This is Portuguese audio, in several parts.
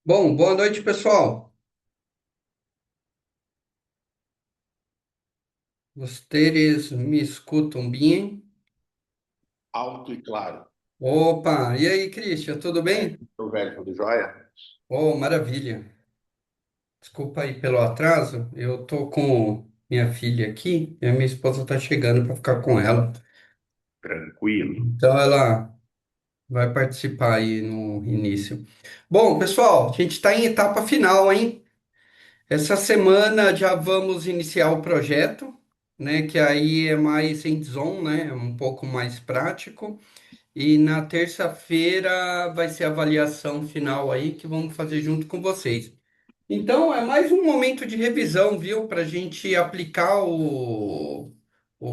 Bom, boa noite, pessoal. Vocês me escutam bem? Alto e claro. Opa, e aí, Christian, tudo bem? Meu velho, tudo jóia? Oh, maravilha. Desculpa aí pelo atraso. Eu tô com minha filha aqui e a minha esposa tá chegando para ficar com ela. Tranquilo. Então ela vai participar aí no início. Bom, pessoal, a gente está em etapa final, hein? Essa semana já vamos iniciar o projeto, né? Que aí é mais hands-on, né? É um pouco mais prático. E na terça-feira vai ser a avaliação final aí que vamos fazer junto com vocês. Então é mais um momento de revisão, viu? Para a gente aplicar o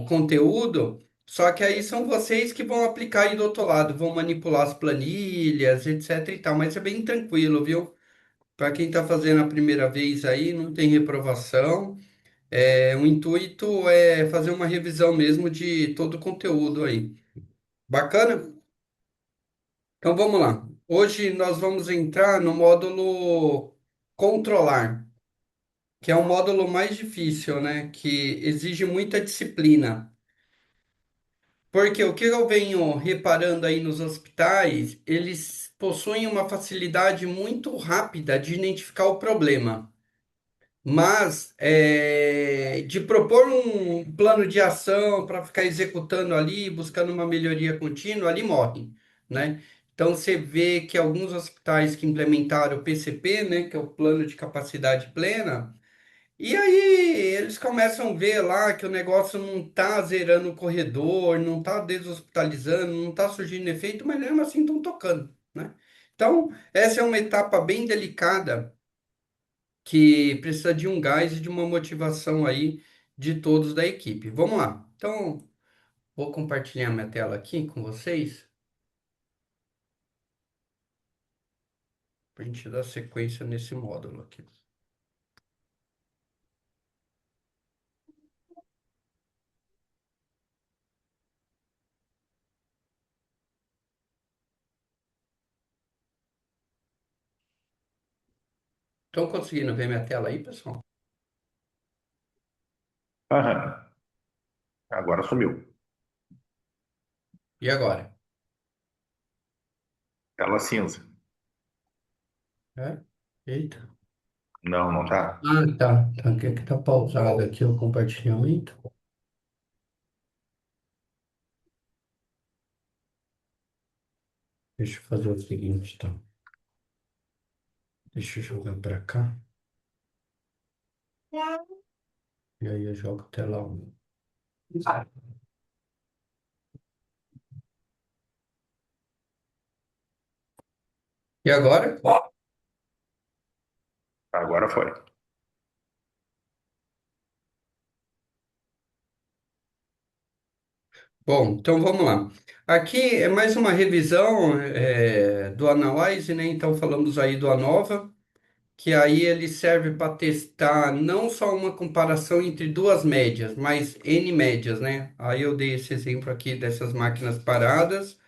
conteúdo. Só que aí são vocês que vão aplicar aí do outro lado, vão manipular as planilhas, etc e tal. Mas é bem tranquilo, viu? Para quem está fazendo a primeira vez aí, não tem reprovação. O intuito é fazer uma revisão mesmo de todo o conteúdo aí. Bacana? Então vamos lá. Hoje nós vamos entrar no módulo controlar, que é o módulo mais difícil, né? Que exige muita disciplina. Porque o que eu venho reparando aí nos hospitais, eles possuem uma facilidade muito rápida de identificar o problema. Mas de propor um plano de ação para ficar executando ali, buscando uma melhoria contínua, ali morre, né? Então você vê que alguns hospitais que implementaram o PCP, né, que é o plano de capacidade plena, e aí eles começam a ver lá que o negócio não está zerando o corredor, não está deshospitalizando, não está surgindo efeito, mas mesmo assim estão tocando, né? Então, essa é uma etapa bem delicada que precisa de um gás e de uma motivação aí de todos da equipe. Vamos lá. Então, vou compartilhar minha tela aqui com vocês para a gente dar sequência nesse módulo aqui. Estão conseguindo ver minha tela aí, pessoal? Aham. Agora sumiu. E agora? Tela cinza. É? Eita. Não, não tá. Ah, tá. Tá aqui que tá pausado aqui o compartilhamento. Deixa eu fazer o seguinte, tá? Deixa eu jogar para cá. E aí eu jogo tela 1. E agora? Agora foi. Bom, então vamos lá. Aqui é mais uma revisão do Analyze, né? Então falamos aí do ANOVA, que aí ele serve para testar não só uma comparação entre duas médias, mas N médias, né? Aí eu dei esse exemplo aqui dessas máquinas paradas.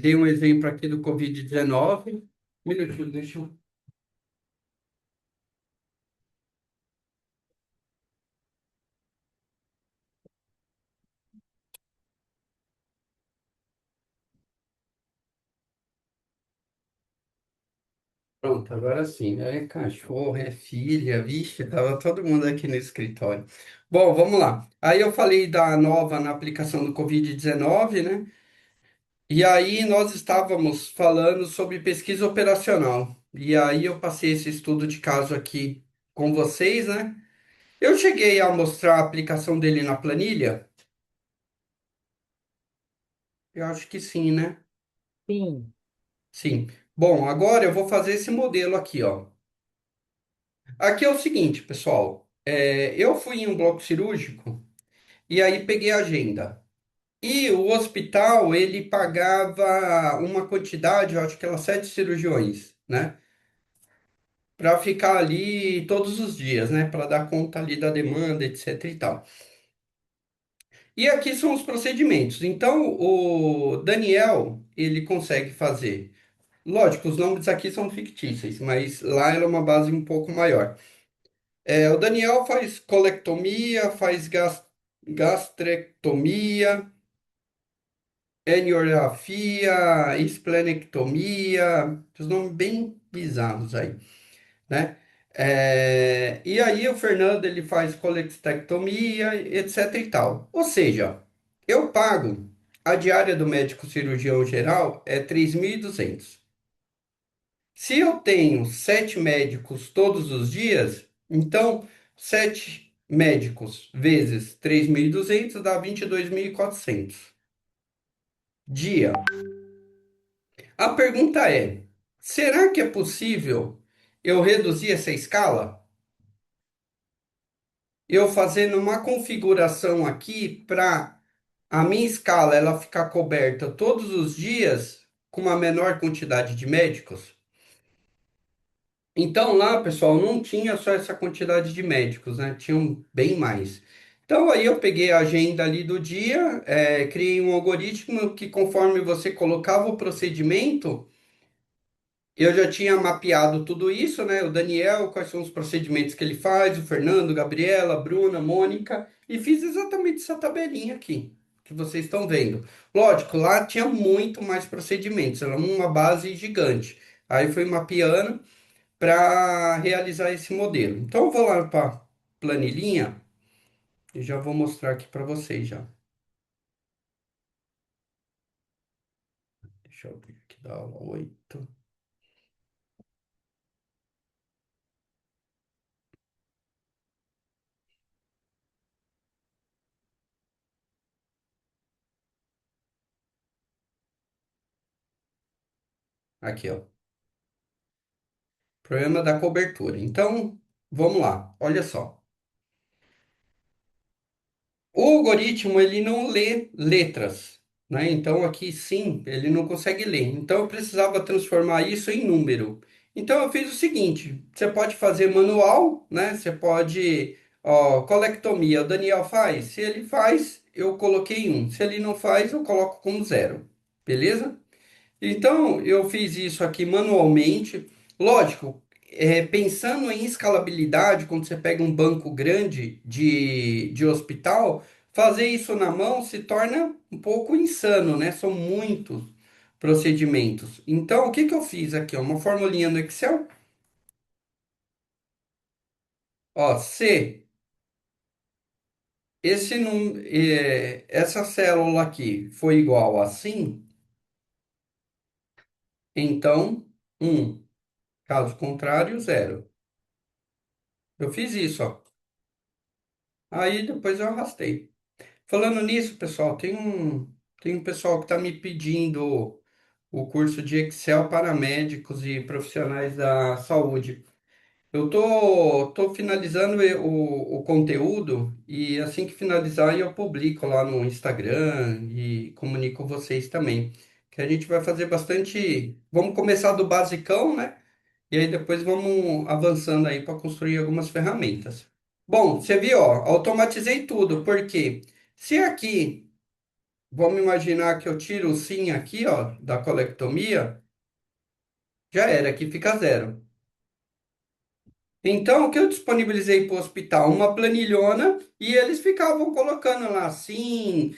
Dei um exemplo aqui do Covid-19. Um minutinho, pronto, agora sim. É cachorro, é filha, vixe, tava todo mundo aqui no escritório. Bom, vamos lá. Aí eu falei da nova na aplicação do Covid-19, né? E aí nós estávamos falando sobre pesquisa operacional. E aí eu passei esse estudo de caso aqui com vocês, né? Eu cheguei a mostrar a aplicação dele na planilha? Eu acho que sim, né? Sim. Sim. Bom, agora eu vou fazer esse modelo aqui, ó. Aqui é o seguinte, pessoal. Eu fui em um bloco cirúrgico e aí peguei a agenda. E o hospital, ele pagava uma quantidade, eu acho que eram 7 cirurgiões, né? Para ficar ali todos os dias, né? Para dar conta ali da demanda, etc e tal. E aqui são os procedimentos. Então, o Daniel, ele consegue fazer. lógico, os nomes aqui são fictícios, mas lá ela é uma base um pouco maior. O Daniel faz colectomia, faz gastrectomia, eniorrafia, esplenectomia, os nomes bem bizarros aí, né? E aí o Fernando ele faz colestectomia, etc e tal. Ou seja, eu pago a diária do médico cirurgião geral é 3.200. Se eu tenho 7 médicos todos os dias, então 7 médicos vezes 3.200 dá 22.400 dia. A pergunta é: será que é possível eu reduzir essa escala? Eu fazendo uma configuração aqui para a minha escala ela ficar coberta todos os dias com uma menor quantidade de médicos? Então lá, pessoal, não tinha só essa quantidade de médicos, né? Tinham bem mais. Então aí eu peguei a agenda ali do dia, criei um algoritmo que conforme você colocava o procedimento, eu já tinha mapeado tudo isso, né? O Daniel, quais são os procedimentos que ele faz, o Fernando, Gabriela, Bruna, Mônica, e fiz exatamente essa tabelinha aqui, que vocês estão vendo. Lógico, lá tinha muito mais procedimentos, era uma base gigante. Aí fui mapeando para realizar esse modelo. Então, eu vou lá para planilhinha e já vou mostrar aqui para vocês já. Deixa eu abrir aqui da aula 8. Aqui, ó. Problema da cobertura. Então, vamos lá. Olha só. O algoritmo, ele não lê letras, né? Então, aqui sim, ele não consegue ler. Então, eu precisava transformar isso em número. Então, eu fiz o seguinte: você pode fazer manual, né? Você pode, ó, colectomia, o Daniel faz. Se ele faz, eu coloquei um. Se ele não faz, eu coloco como zero. Beleza? Então, eu fiz isso aqui manualmente. Lógico, pensando em escalabilidade, quando você pega um banco grande de hospital, fazer isso na mão se torna um pouco insano, né? São muitos procedimentos. Então, o que que eu fiz aqui? Ó, uma formulinha no Excel. Ó, se essa célula aqui foi igual a assim, então 1. Caso contrário, zero. Eu fiz isso, ó. Aí depois eu arrastei. Falando nisso, pessoal, tem um pessoal que está me pedindo o curso de Excel para médicos e profissionais da saúde. Eu tô finalizando o conteúdo e assim que finalizar eu publico lá no Instagram e comunico vocês também. Que a gente vai fazer bastante. Vamos começar do basicão, né? E aí depois vamos avançando aí para construir algumas ferramentas. Bom, você viu, ó, automatizei tudo, porque se aqui, vamos imaginar que eu tiro o sim aqui, ó, da colectomia, já era, aqui fica zero. Então, o que eu disponibilizei para o hospital? Uma planilhona e eles ficavam colocando lá sim,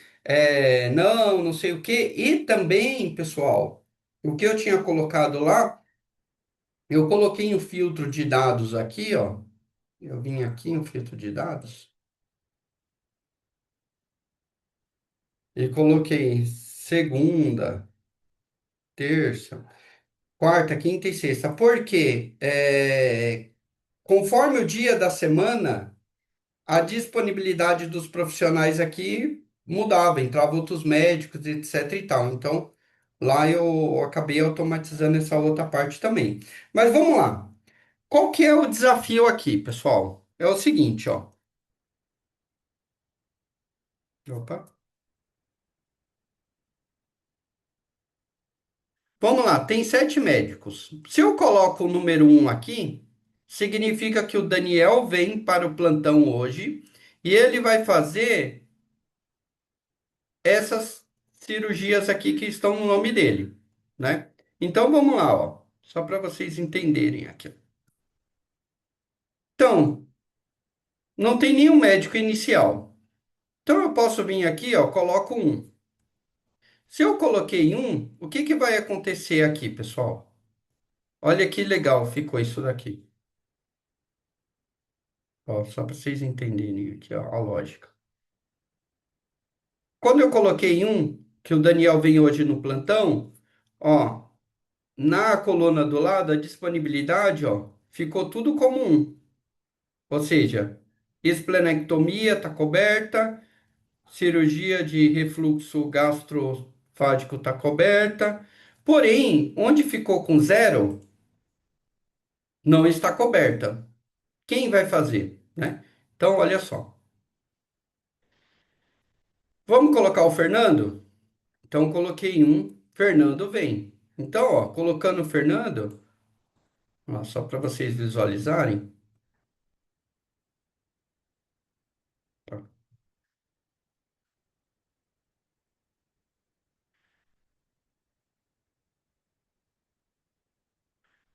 não, não sei o quê. E também, pessoal, o que eu tinha colocado lá, eu coloquei um filtro de dados aqui, ó. Eu vim aqui no filtro de dados e coloquei segunda, terça, quarta, quinta e sexta. Por quê? Conforme o dia da semana, a disponibilidade dos profissionais aqui mudava, entrava outros médicos, etc e tal. Então, lá eu acabei automatizando essa outra parte também. Mas vamos lá. Qual que é o desafio aqui, pessoal? É o seguinte, ó. Opa. Vamos lá, tem 7 médicos. Se eu coloco o número 1 aqui, significa que o Daniel vem para o plantão hoje e ele vai fazer essas cirurgias aqui que estão no nome dele, né? Então vamos lá, ó, só para vocês entenderem aqui. Então, não tem nenhum médico inicial. Então eu posso vir aqui, ó, coloco um. Se eu coloquei um, o que que vai acontecer aqui, pessoal? Olha que legal ficou isso daqui. Ó, só para vocês entenderem aqui, ó, a lógica. Quando eu coloquei um, que o Daniel vem hoje no plantão, ó, na coluna do lado, a disponibilidade, ó, ficou tudo como um. Ou seja, esplenectomia está coberta, cirurgia de refluxo gastrofágico está coberta. Porém, onde ficou com zero, não está coberta. Quem vai fazer, né? Então, olha só. Vamos colocar o Fernando? Então, coloquei um, Fernando vem. Então, ó, colocando o Fernando, ó, só para vocês visualizarem. Tá?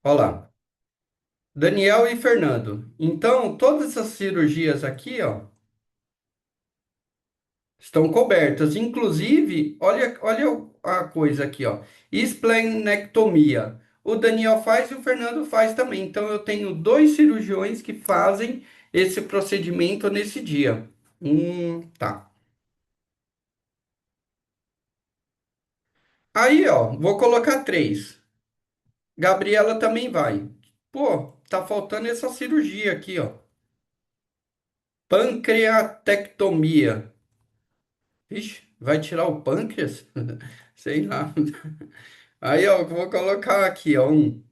Ó lá, Daniel e Fernando. Então, todas as cirurgias aqui, ó, estão cobertas. Inclusive, olha a coisa aqui, ó. Esplenectomia. O Daniel faz e o Fernando faz também. Então, eu tenho dois cirurgiões que fazem esse procedimento nesse dia. Tá. Aí, ó, vou colocar três. Gabriela também vai. Pô, tá faltando essa cirurgia aqui, ó. Pancreatectomia. Ixi, vai tirar o pâncreas? Sei lá. Aí, ó, vou colocar aqui, ó, um.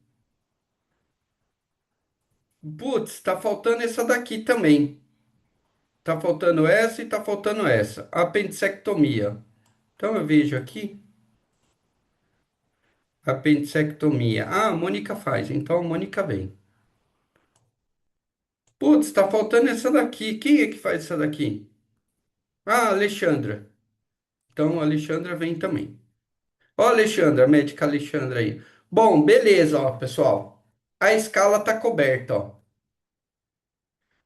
Putz, tá faltando essa daqui também. Tá faltando essa e tá faltando essa. Apendicectomia. Então eu vejo aqui, apendicectomia. Ah, a Mônica faz, então a Mônica vem. Putz, tá faltando essa daqui. Quem é que faz essa daqui? Ah, Alexandra. Então a Alexandra vem também. Ó, Alexandra, a médica Alexandra aí. Bom, beleza, ó, pessoal. A escala tá coberta, ó.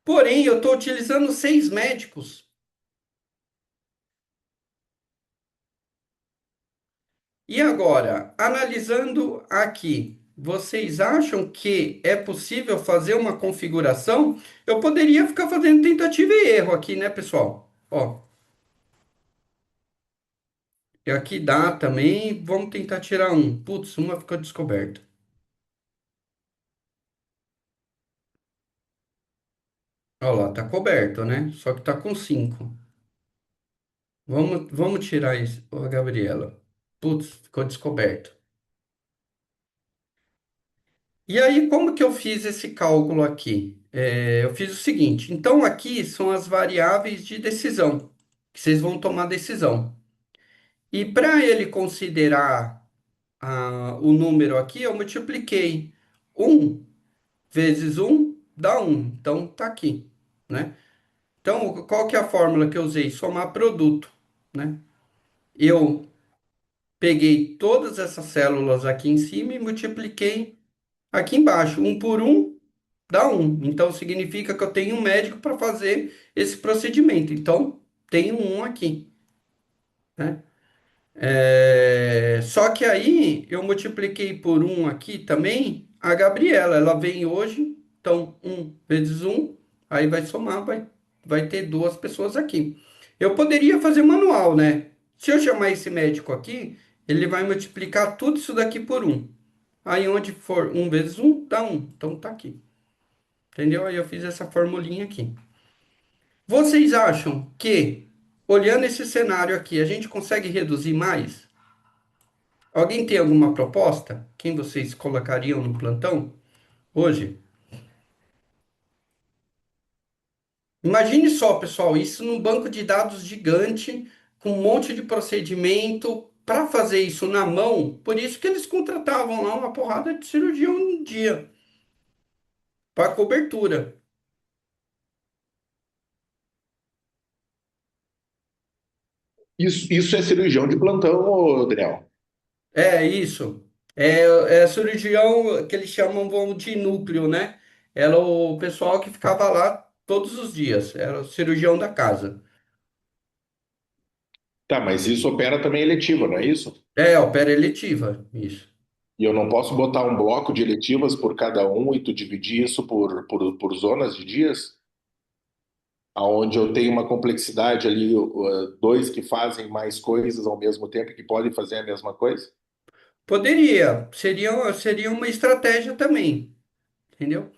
Porém, eu tô utilizando seis médicos. E agora, analisando aqui, vocês acham que é possível fazer uma configuração? Eu poderia ficar fazendo tentativa e erro aqui, né, pessoal? Ó, e aqui dá também. Vamos tentar tirar um. Putz, uma ficou descoberta. Olha lá, tá coberto, né? Só que tá com cinco. Vamos tirar isso, ô, Gabriela. Putz, ficou descoberto. E aí, como que eu fiz esse cálculo aqui? Eu fiz o seguinte: então, aqui são as variáveis de decisão, que vocês vão tomar decisão. E para ele considerar o número aqui, eu multipliquei um vezes um dá um. Então, tá aqui, né? Então, qual que é a fórmula que eu usei? Somar produto, né? Eu peguei todas essas células aqui em cima e multipliquei aqui embaixo. Um por um dá um. Então, significa que eu tenho um médico para fazer esse procedimento. Então, tenho um aqui, né? Só que aí eu multipliquei por um aqui também a Gabriela. Ela vem hoje, então um vezes um, aí vai somar, vai ter duas pessoas aqui. Eu poderia fazer manual, né? Se eu chamar esse médico aqui, ele vai multiplicar tudo isso daqui por um. Aí onde for um vezes um, dá um. Então tá aqui. Entendeu? Aí eu fiz essa formulinha aqui. Vocês acham que, olhando esse cenário aqui, a gente consegue reduzir mais? Alguém tem alguma proposta? Quem vocês colocariam no plantão hoje? Imagine só, pessoal, isso num banco de dados gigante, com um monte de procedimento. Para fazer isso na mão, por isso que eles contratavam lá uma porrada de cirurgião um dia, para cobertura. Isso é cirurgião de plantão, ô, Daniel. É isso. É cirurgião que eles chamam de núcleo, né? Era o pessoal que ficava lá todos os dias, era o cirurgião da casa. Tá, mas isso opera também eletiva, não é isso? É, opera eletiva, isso. E eu não posso botar um bloco de eletivas por cada um e tu dividir isso por zonas de dias? Aonde eu tenho uma complexidade ali, dois que fazem mais coisas ao mesmo tempo e que podem fazer a mesma coisa? Poderia, seria uma estratégia também, entendeu?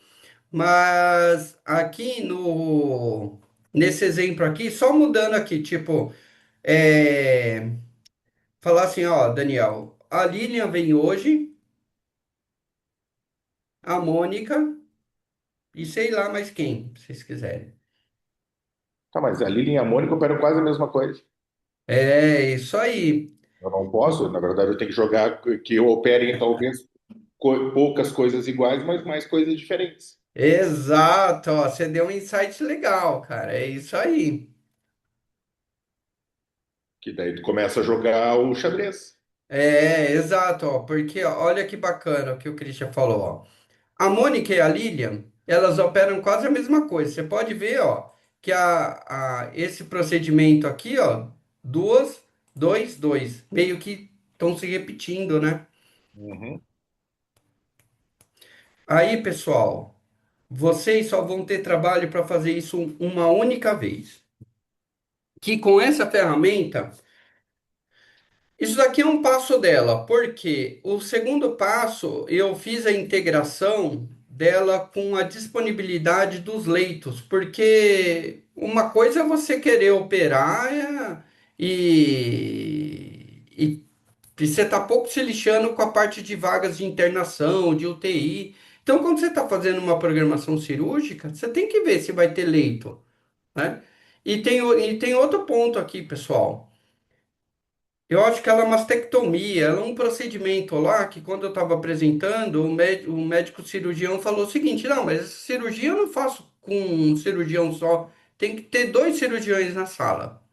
Mas aqui no nesse exemplo aqui, só mudando aqui, tipo, é, falar assim, ó, Daniel, a Lilian vem hoje, a Mônica e sei lá mais quem, se vocês quiserem. Tá, mas a Lilian e a Mônica operam quase a mesma coisa. É isso aí. Eu não posso, na verdade, eu tenho que jogar que operem talvez poucas coisas iguais, mas mais coisas diferentes. Exato, ó, você deu um insight legal, cara. É isso aí. Que daí tu começa a jogar o xadrez. É, exato, ó, porque ó, olha que bacana o que o Christian falou, ó. A Mônica e a Lilian, elas operam quase a mesma coisa. Você pode ver, ó, que esse procedimento aqui, ó, duas, dois, dois, meio que estão se repetindo, né? Uhum. Aí, pessoal, vocês só vão ter trabalho para fazer isso uma única vez. Que com essa ferramenta isso daqui é um passo dela, porque o segundo passo eu fiz a integração dela com a disponibilidade dos leitos, porque uma coisa é você querer operar e você está pouco se lixando com a parte de vagas de internação, de UTI. Então, quando você está fazendo uma programação cirúrgica, você tem que ver se vai ter leito, né? E tem outro ponto aqui, pessoal. Eu acho que ela é mastectomia, ela é um procedimento lá que quando eu estava apresentando, o médico cirurgião falou o seguinte, não, mas essa cirurgia eu não faço com um cirurgião só, tem que ter dois cirurgiões na sala.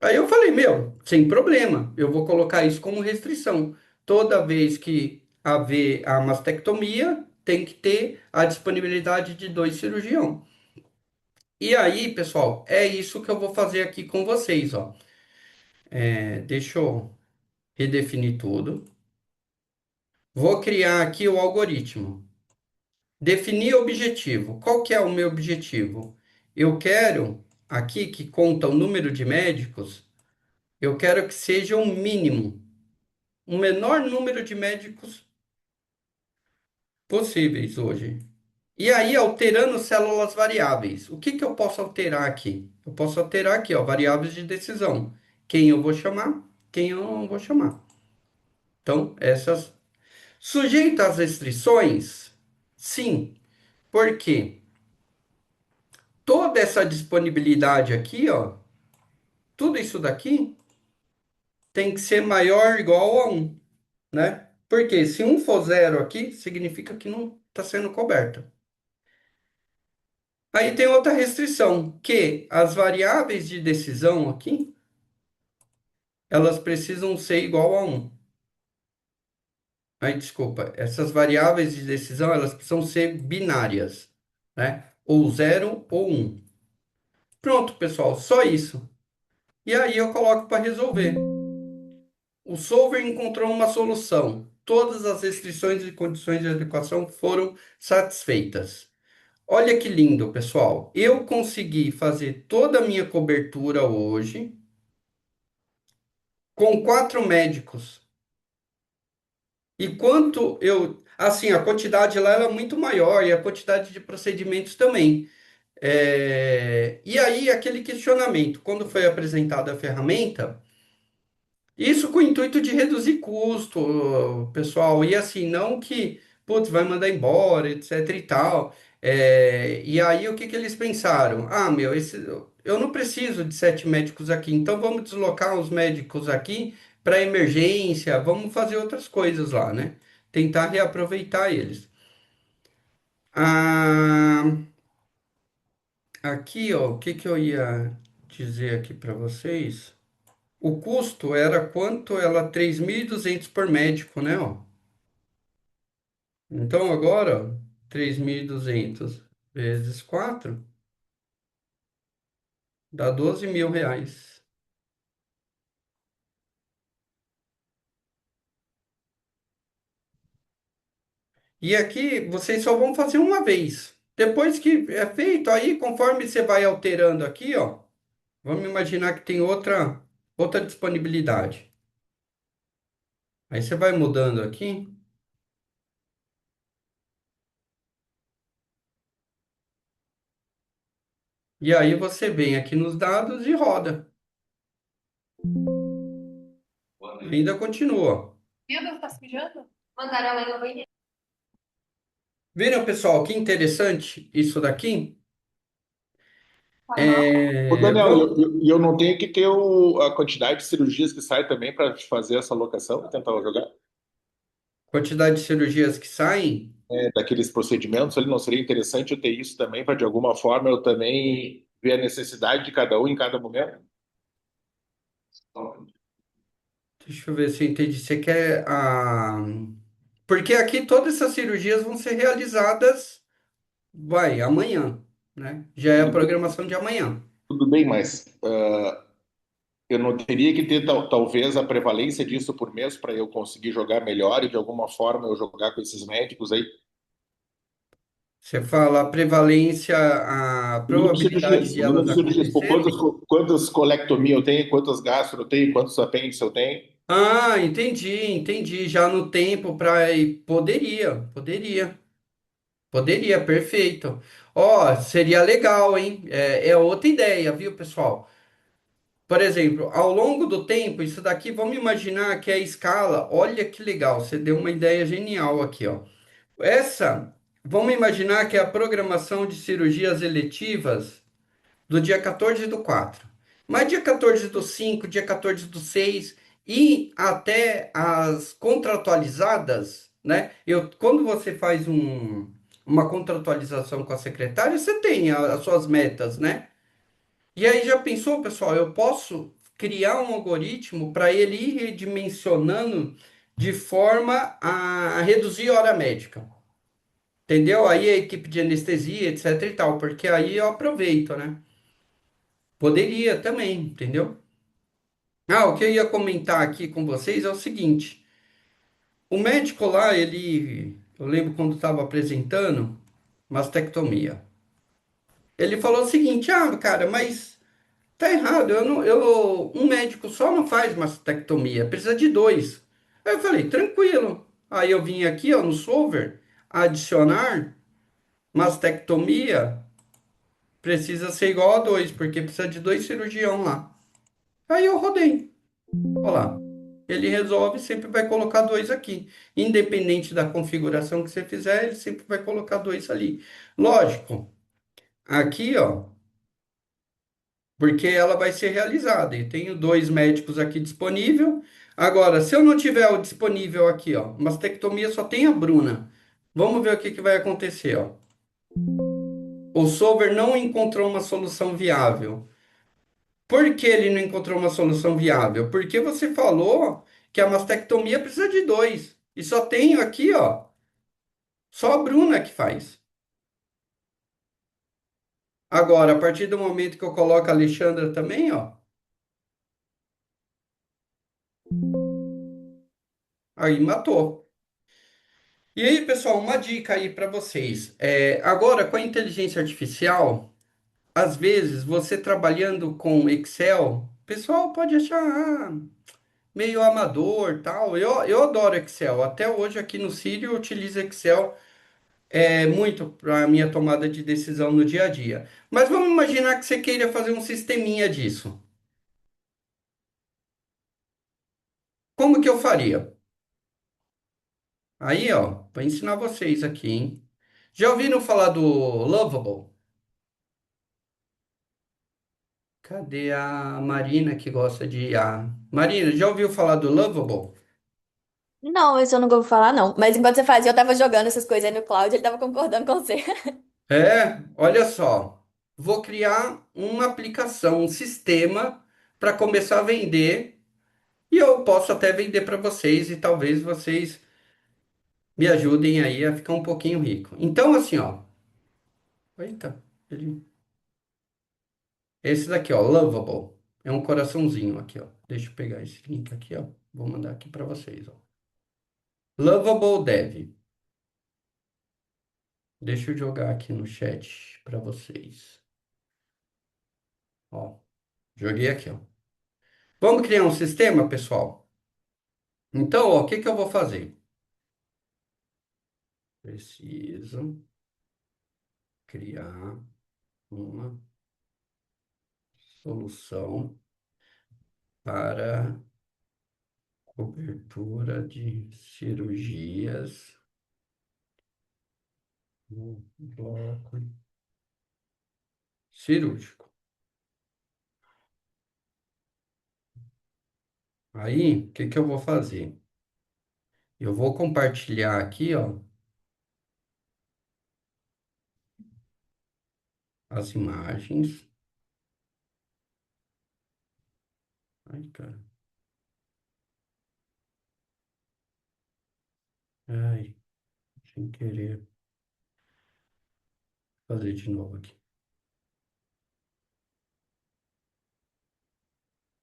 Aí eu falei, meu, sem problema, eu vou colocar isso como restrição. Toda vez que haver a mastectomia, tem que ter a disponibilidade de dois cirurgiões. E aí, pessoal, é isso que eu vou fazer aqui com vocês, ó. Deixa eu redefinir tudo. Vou criar aqui o algoritmo. Definir objetivo. Qual que é o meu objetivo? Eu quero aqui que conta o número de médicos, eu quero que seja um mínimo, o menor número de médicos possíveis hoje. E aí, alterando células variáveis. O que que eu posso alterar aqui? Eu posso alterar aqui, ó, variáveis de decisão. Quem eu vou chamar, quem eu não vou chamar. Então, essas. Sujeito às restrições? Sim. Por quê? Toda essa disponibilidade aqui, ó, tudo isso daqui tem que ser maior ou igual a um, né? Porque se um for zero aqui, significa que não está sendo coberto. Aí tem outra restrição, que as variáveis de decisão aqui, elas precisam ser igual a um. Aí, desculpa, essas variáveis de decisão, elas precisam ser binárias, né? Ou zero ou um. Pronto, pessoal, só isso. E aí eu coloco para resolver. O solver encontrou uma solução. Todas as restrições e condições de adequação foram satisfeitas. Olha que lindo, pessoal. Eu consegui fazer toda a minha cobertura hoje com quatro médicos. E quanto eu. Assim, a quantidade lá era muito maior e a quantidade de procedimentos também. E aí, aquele questionamento, quando foi apresentada a ferramenta. Isso com o intuito de reduzir custo, pessoal, e assim, não que, putz, vai mandar embora, etc e tal. E aí, o que que eles pensaram? Ah, meu, eu não preciso de sete médicos aqui, então vamos deslocar os médicos aqui para emergência, vamos fazer outras coisas lá, né? Tentar reaproveitar eles. Ah, aqui, ó, o que que eu ia dizer aqui para vocês? O custo era quanto? Ela 3.200 por médico, né? Ó. Então agora, 3.200 vezes 4 dá R$ 12.000. E aqui vocês só vão fazer uma vez. Depois que é feito, aí conforme você vai alterando aqui, ó, vamos imaginar que tem outra disponibilidade. Aí você vai mudando aqui, e aí você vem aqui nos dados e roda. Ainda continua. Meu Deus, tá se mijando? Mandaram ela ir no banheiro. Viram, pessoal, que interessante isso daqui? Ô, É, Daniel, vamos, e eu não tenho que ter a quantidade de cirurgias que sai também para fazer essa alocação e tentar jogar? quantidade de cirurgias que saem. Daqueles procedimentos, ele não seria interessante eu ter isso também para de alguma forma eu também ver a necessidade de cada um em cada momento? Deixa eu ver se eu entendi. Você quer a. Porque aqui todas essas cirurgias vão ser realizadas, vai, amanhã, né? Já é a Tudo bem, programação de amanhã. tudo bem, mas eu não teria que ter talvez a prevalência disso por mês para eu conseguir jogar melhor e de alguma forma eu jogar com esses médicos aí. Você fala a prevalência, a probabilidade de O número elas de cirurgias, por acontecerem. quantas colectomias eu tenho, quantas gastro eu tenho, quantos apêndices eu tenho. Ah, entendi. Já no tempo para poderia, perfeito. Ó, seria legal, hein? É outra ideia, viu, pessoal? Por exemplo, ao longo do tempo, isso daqui, vamos imaginar que é a escala. Olha que legal, você deu uma ideia genial aqui, ó. Essa, vamos imaginar que é a programação de cirurgias eletivas do dia 14 do 4. Mas dia 14 do 5, dia 14 do 6 e até as contratualizadas, né? Quando você faz uma contratualização com a secretária, você tem as suas metas, né? E aí já pensou, pessoal, eu posso criar um algoritmo para ele ir redimensionando de forma a reduzir a hora médica. Entendeu? Aí a equipe de anestesia, etc e tal, porque aí eu aproveito, né? Poderia também, entendeu? Ah, o que eu ia comentar aqui com vocês é o seguinte: o médico lá, eu lembro quando estava apresentando mastectomia. Ele falou o seguinte: ah, cara, mas tá errado, um médico só não faz mastectomia, precisa de dois. Aí eu falei, tranquilo. Aí eu vim aqui, ó, no solver, adicionar mastectomia, precisa ser igual a dois, porque precisa de dois cirurgião lá. Aí eu rodei. Olha lá. Ele resolve, sempre vai colocar dois aqui. Independente da configuração que você fizer, ele sempre vai colocar dois ali. Lógico, aqui, ó, porque ela vai ser realizada. E tenho dois médicos aqui disponível. Agora, se eu não tiver o disponível aqui, ó, mastectomia só tem a Bruna. Vamos ver o que que vai acontecer, ó. O Solver não encontrou uma solução viável. Por que ele não encontrou uma solução viável? Porque você falou que a mastectomia precisa de dois. E só tenho aqui, ó, só a Bruna que faz. Agora, a partir do momento que eu coloco a Alexandra também, ó, aí matou. E aí, pessoal, uma dica aí para vocês. Agora, com a inteligência artificial, às vezes você trabalhando com Excel, o pessoal pode achar meio amador, tal. Eu adoro Excel. Até hoje aqui no Sírio eu utilizo Excel muito para a minha tomada de decisão no dia a dia. Mas vamos imaginar que você queira fazer um sisteminha disso. Como que eu faria? Aí, ó, para ensinar vocês aqui, hein? Já ouviram falar do Lovable? Cadê a Marina que gosta de IA? Marina, já ouviu falar do Lovable? Não, isso eu não vou falar, não. Mas enquanto você fazia, eu tava jogando essas coisas aí no cloud, ele tava concordando com você. Olha só. Vou criar uma aplicação, um sistema para começar a vender. E eu posso até vender para vocês e talvez vocês me ajudem aí a ficar um pouquinho rico. Então, assim, ó. Eita, ele... esse daqui, ó, Lovable. É um coraçãozinho aqui, ó. Deixa eu pegar esse link aqui, ó. Vou mandar aqui para vocês, ó. Lovable Dev. Deixa eu jogar aqui no chat para vocês. Ó, joguei aqui, ó. Vamos criar um sistema, pessoal? Então, ó, o que que eu vou fazer? Preciso criar uma solução para cobertura de cirurgias no bloco cirúrgico. Aí, o que que eu vou fazer? Eu vou compartilhar aqui, ó, as imagens. Ai, cara. Ai, sem querer fazer de novo aqui.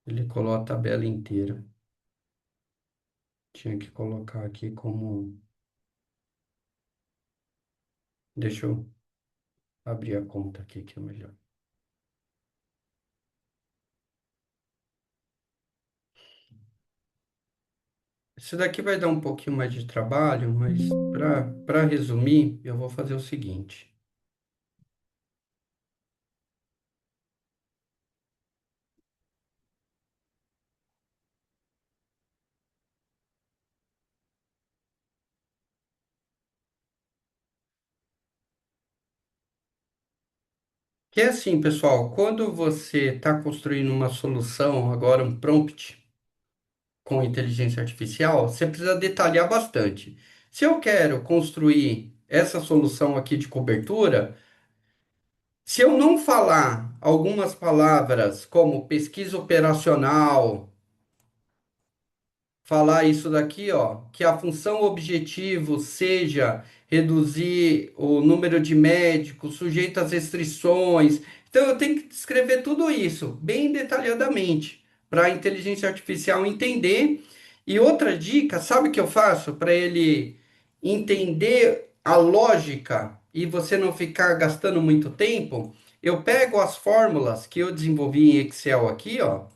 Ele colou a tabela inteira. Tinha que colocar aqui como. Deixa eu abrir a conta aqui que é melhor. Esse daqui vai dar um pouquinho mais de trabalho, mas para resumir, eu vou fazer o seguinte. Que é assim, pessoal, quando você está construindo uma solução, agora um prompt com inteligência artificial, você precisa detalhar bastante. Se eu quero construir essa solução aqui de cobertura, se eu não falar algumas palavras como pesquisa operacional, falar isso daqui, ó, que a função objetivo seja reduzir o número de médicos sujeito às restrições. Então eu tenho que descrever tudo isso bem detalhadamente para a inteligência artificial entender. E outra dica, sabe o que eu faço para ele entender a lógica e você não ficar gastando muito tempo? Eu pego as fórmulas que eu desenvolvi em Excel aqui, ó.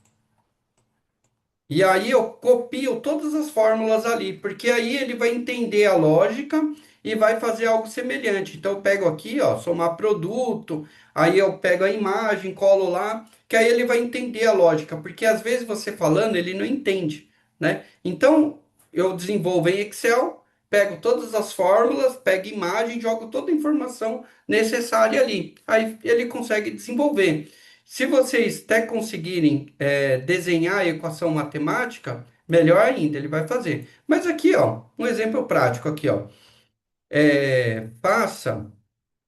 E aí eu copio todas as fórmulas ali, porque aí ele vai entender a lógica e vai fazer algo semelhante. Então eu pego aqui, ó, somar produto, aí eu pego a imagem, colo lá, que aí ele vai entender a lógica, porque às vezes você falando ele não entende, né? Então eu desenvolvo em Excel, pego todas as fórmulas, pego imagem, jogo toda a informação necessária ali. Aí ele consegue desenvolver. Se vocês até conseguirem desenhar a equação matemática, melhor ainda, ele vai fazer. Mas aqui, ó, um exemplo prático aqui, ó. Faça,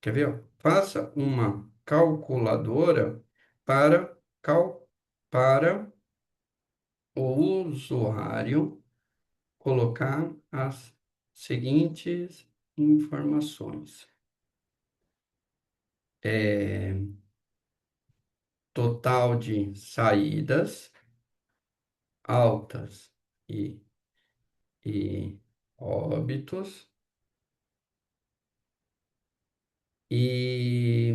quer ver? Ó? Faça uma calculadora para, para o usuário colocar as seguintes informações. É, total de saídas altas e óbitos e,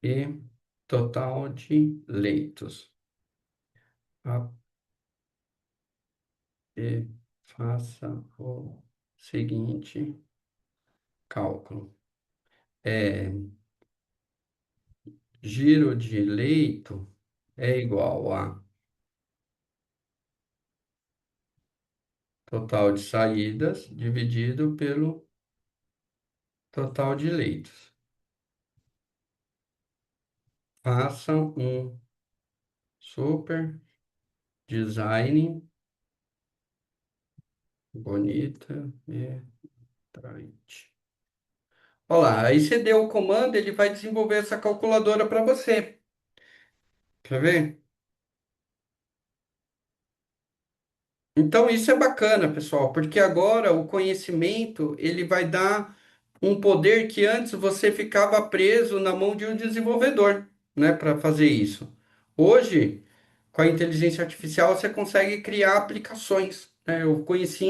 e total de leitos. A- E faça o seguinte cálculo. É, giro de leito é igual a total de saídas dividido pelo total de leitos. Faça um super design bonita e atraente. Olá, aí você deu o comando, ele vai desenvolver essa calculadora para você. Quer ver? Então isso é bacana, pessoal, porque agora o conhecimento ele vai dar um poder que antes você ficava preso na mão de um desenvolvedor, né, para fazer isso. Hoje, com a inteligência artificial, você consegue criar aplicações, né? Eu conheci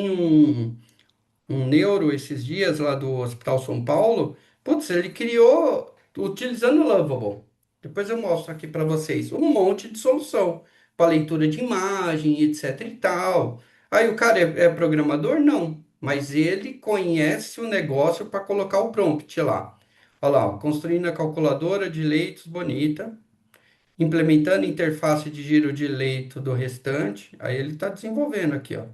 um neuro esses dias lá do Hospital São Paulo. Putz, ele criou, utilizando o Lovable. Depois eu mostro aqui para vocês um monte de solução para leitura de imagem, etc e tal. Aí o cara é programador? Não, mas ele conhece o negócio para colocar o prompt lá. Olha lá, ó, construindo a calculadora de leitos bonita, implementando interface de giro de leito do restante. Aí ele está desenvolvendo aqui, ó.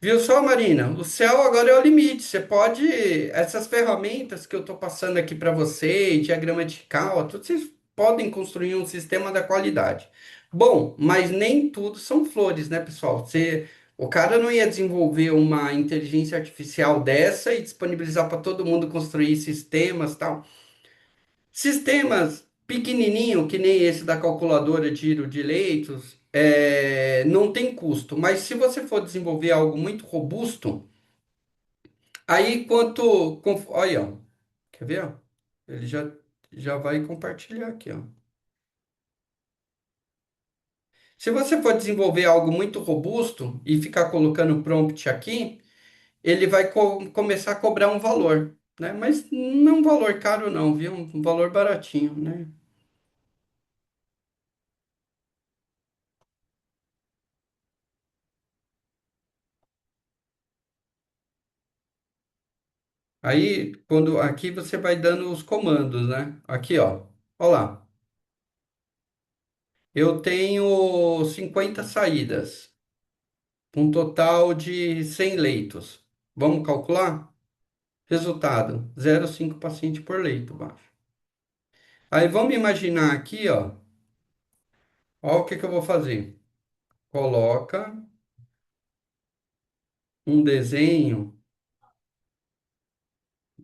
Viu só, Marina? O céu agora é o limite. Você pode. Essas ferramentas que eu estou passando aqui para você, diagrama de Cal, tudo vocês podem construir um sistema da qualidade. Bom, mas nem tudo são flores, né, pessoal? O cara não ia desenvolver uma inteligência artificial dessa e disponibilizar para todo mundo construir sistemas, tal. Sistemas pequenininho, que nem esse da calculadora de giro de leitos, não tem custo. Mas se você for desenvolver algo muito robusto, aí olha, ó, quer ver? Ó? Ele já vai compartilhar aqui, ó. Se você for desenvolver algo muito robusto e ficar colocando prompt aqui, ele vai começar a cobrar um valor, né? Mas não um valor caro não, viu? Um valor baratinho, né? Aí, quando aqui você vai dando os comandos, né? Aqui, ó. Olha lá. Eu tenho 50 saídas, um total de 100 leitos. Vamos calcular? Resultado: 0,5 paciente por leito baixo. Aí vamos imaginar aqui, ó. Ó o que que eu vou fazer. Coloca um desenho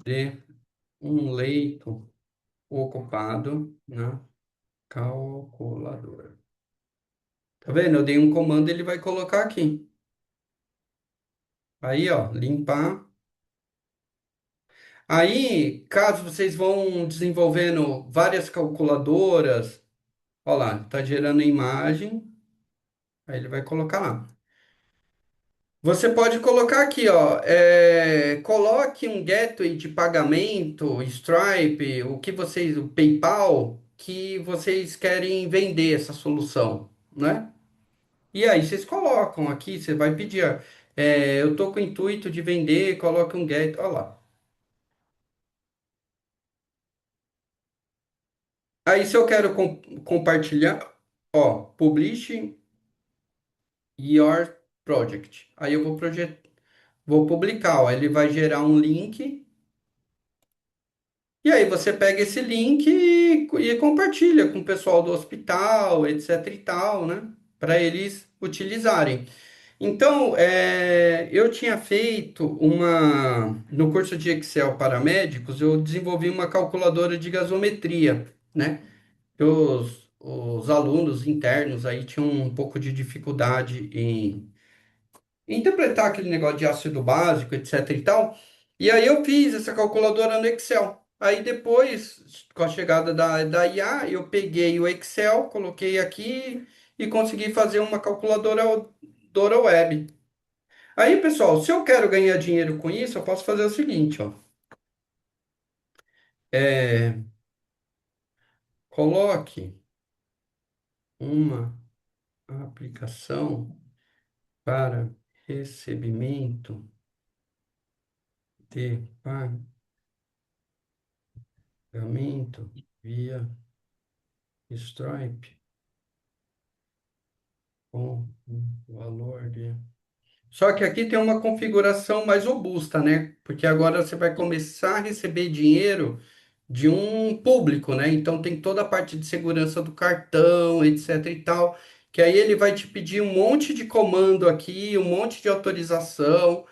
de um leito ocupado na calculadora. Tá vendo? Eu dei um comando, ele vai colocar aqui. Aí, ó, limpar. Aí, caso vocês vão desenvolvendo várias calculadoras, ó lá, tá gerando imagem, aí ele vai colocar lá. Você pode colocar aqui, ó, coloque um gateway de pagamento, Stripe, o PayPal, que vocês querem vender essa solução, né? E aí vocês colocam aqui, você vai pedir, ó, eu tô com o intuito de vender, coloque um gateway, ó lá. Aí se eu quero compartilhar, ó, publish your project. Aí eu vou publicar, ó, ele vai gerar um link. E aí você pega esse link e compartilha com o pessoal do hospital, etc e tal, né? Para eles utilizarem. Então, eu tinha feito no curso de Excel para médicos, eu desenvolvi uma calculadora de gasometria, né? Os alunos internos aí tinham um pouco de dificuldade em interpretar aquele negócio de ácido básico, etc e tal. E aí eu fiz essa calculadora no Excel. Aí depois, com a chegada da IA, eu peguei o Excel, coloquei aqui e consegui fazer uma calculadora web. Aí, pessoal, se eu quero ganhar dinheiro com isso, eu posso fazer o seguinte, ó. É, coloque uma aplicação para recebimento de pagamento via Stripe com um valor de. Só que aqui tem uma configuração mais robusta, né? Porque agora você vai começar a receber dinheiro de um público, né? Então tem toda a parte de segurança do cartão, etc e tal, que aí ele vai te pedir um monte de comando aqui, um monte de autorização,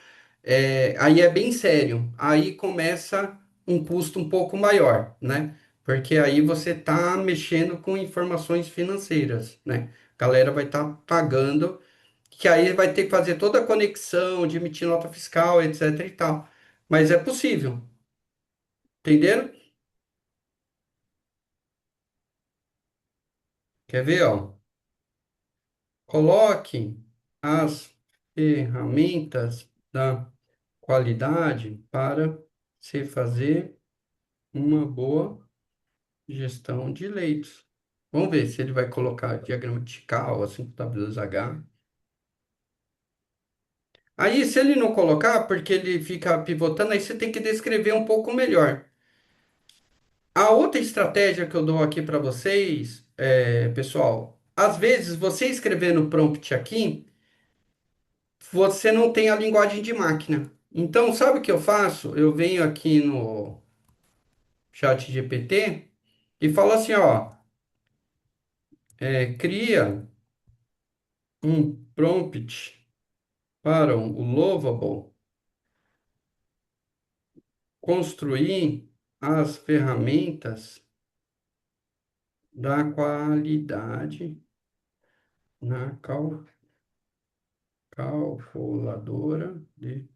aí é bem sério. Aí começa um custo um pouco maior, né? Porque aí você está mexendo com informações financeiras, né? A galera vai estar pagando, que aí vai ter que fazer toda a conexão de emitir nota fiscal, etc e tal. Mas é possível, entenderam? Quer ver, ó? Coloque as ferramentas da qualidade para se fazer uma boa gestão de leitos. Vamos ver se ele vai colocar diagrama de Chicago, 5W2H. Aí, se ele não colocar, porque ele fica pivotando, aí você tem que descrever um pouco melhor. A outra estratégia que eu dou aqui para vocês, pessoal, às vezes você escrevendo o prompt aqui, você não tem a linguagem de máquina. Então, sabe o que eu faço? Eu venho aqui no chat GPT e falo assim, ó, cria um prompt para o Lovable construir as ferramentas da qualidade na calculadora de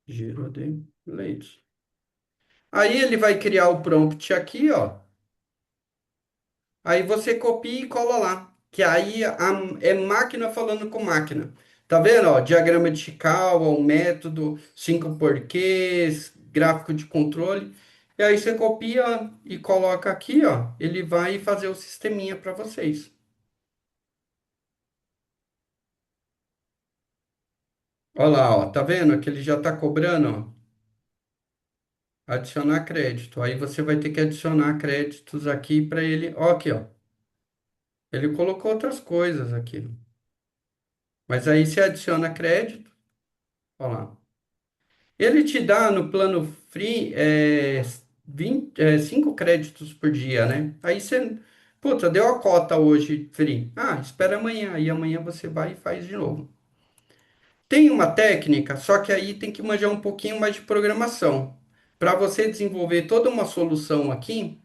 giro de leitos. Aí ele vai criar o prompt aqui, ó. Aí você copia e cola lá, que aí é máquina falando com máquina. Tá vendo, ó? Diagrama de Chicago, o método, cinco porquês, gráfico de controle. E aí você copia e coloca aqui, ó. Ele vai fazer o sisteminha para vocês. Olha lá, ó. Tá vendo que ele já tá cobrando, ó? Adicionar crédito. Aí você vai ter que adicionar créditos aqui para ele. Ó, aqui, ó. Ele colocou outras coisas aqui. Mas aí você adiciona crédito. Olha lá. Ele te dá no plano free 5 créditos por dia, né? Aí você, puta, deu a cota hoje free. Ah, espera amanhã. Aí amanhã você vai e faz de novo. Tem uma técnica, só que aí tem que manjar um pouquinho mais de programação. Para você desenvolver toda uma solução aqui,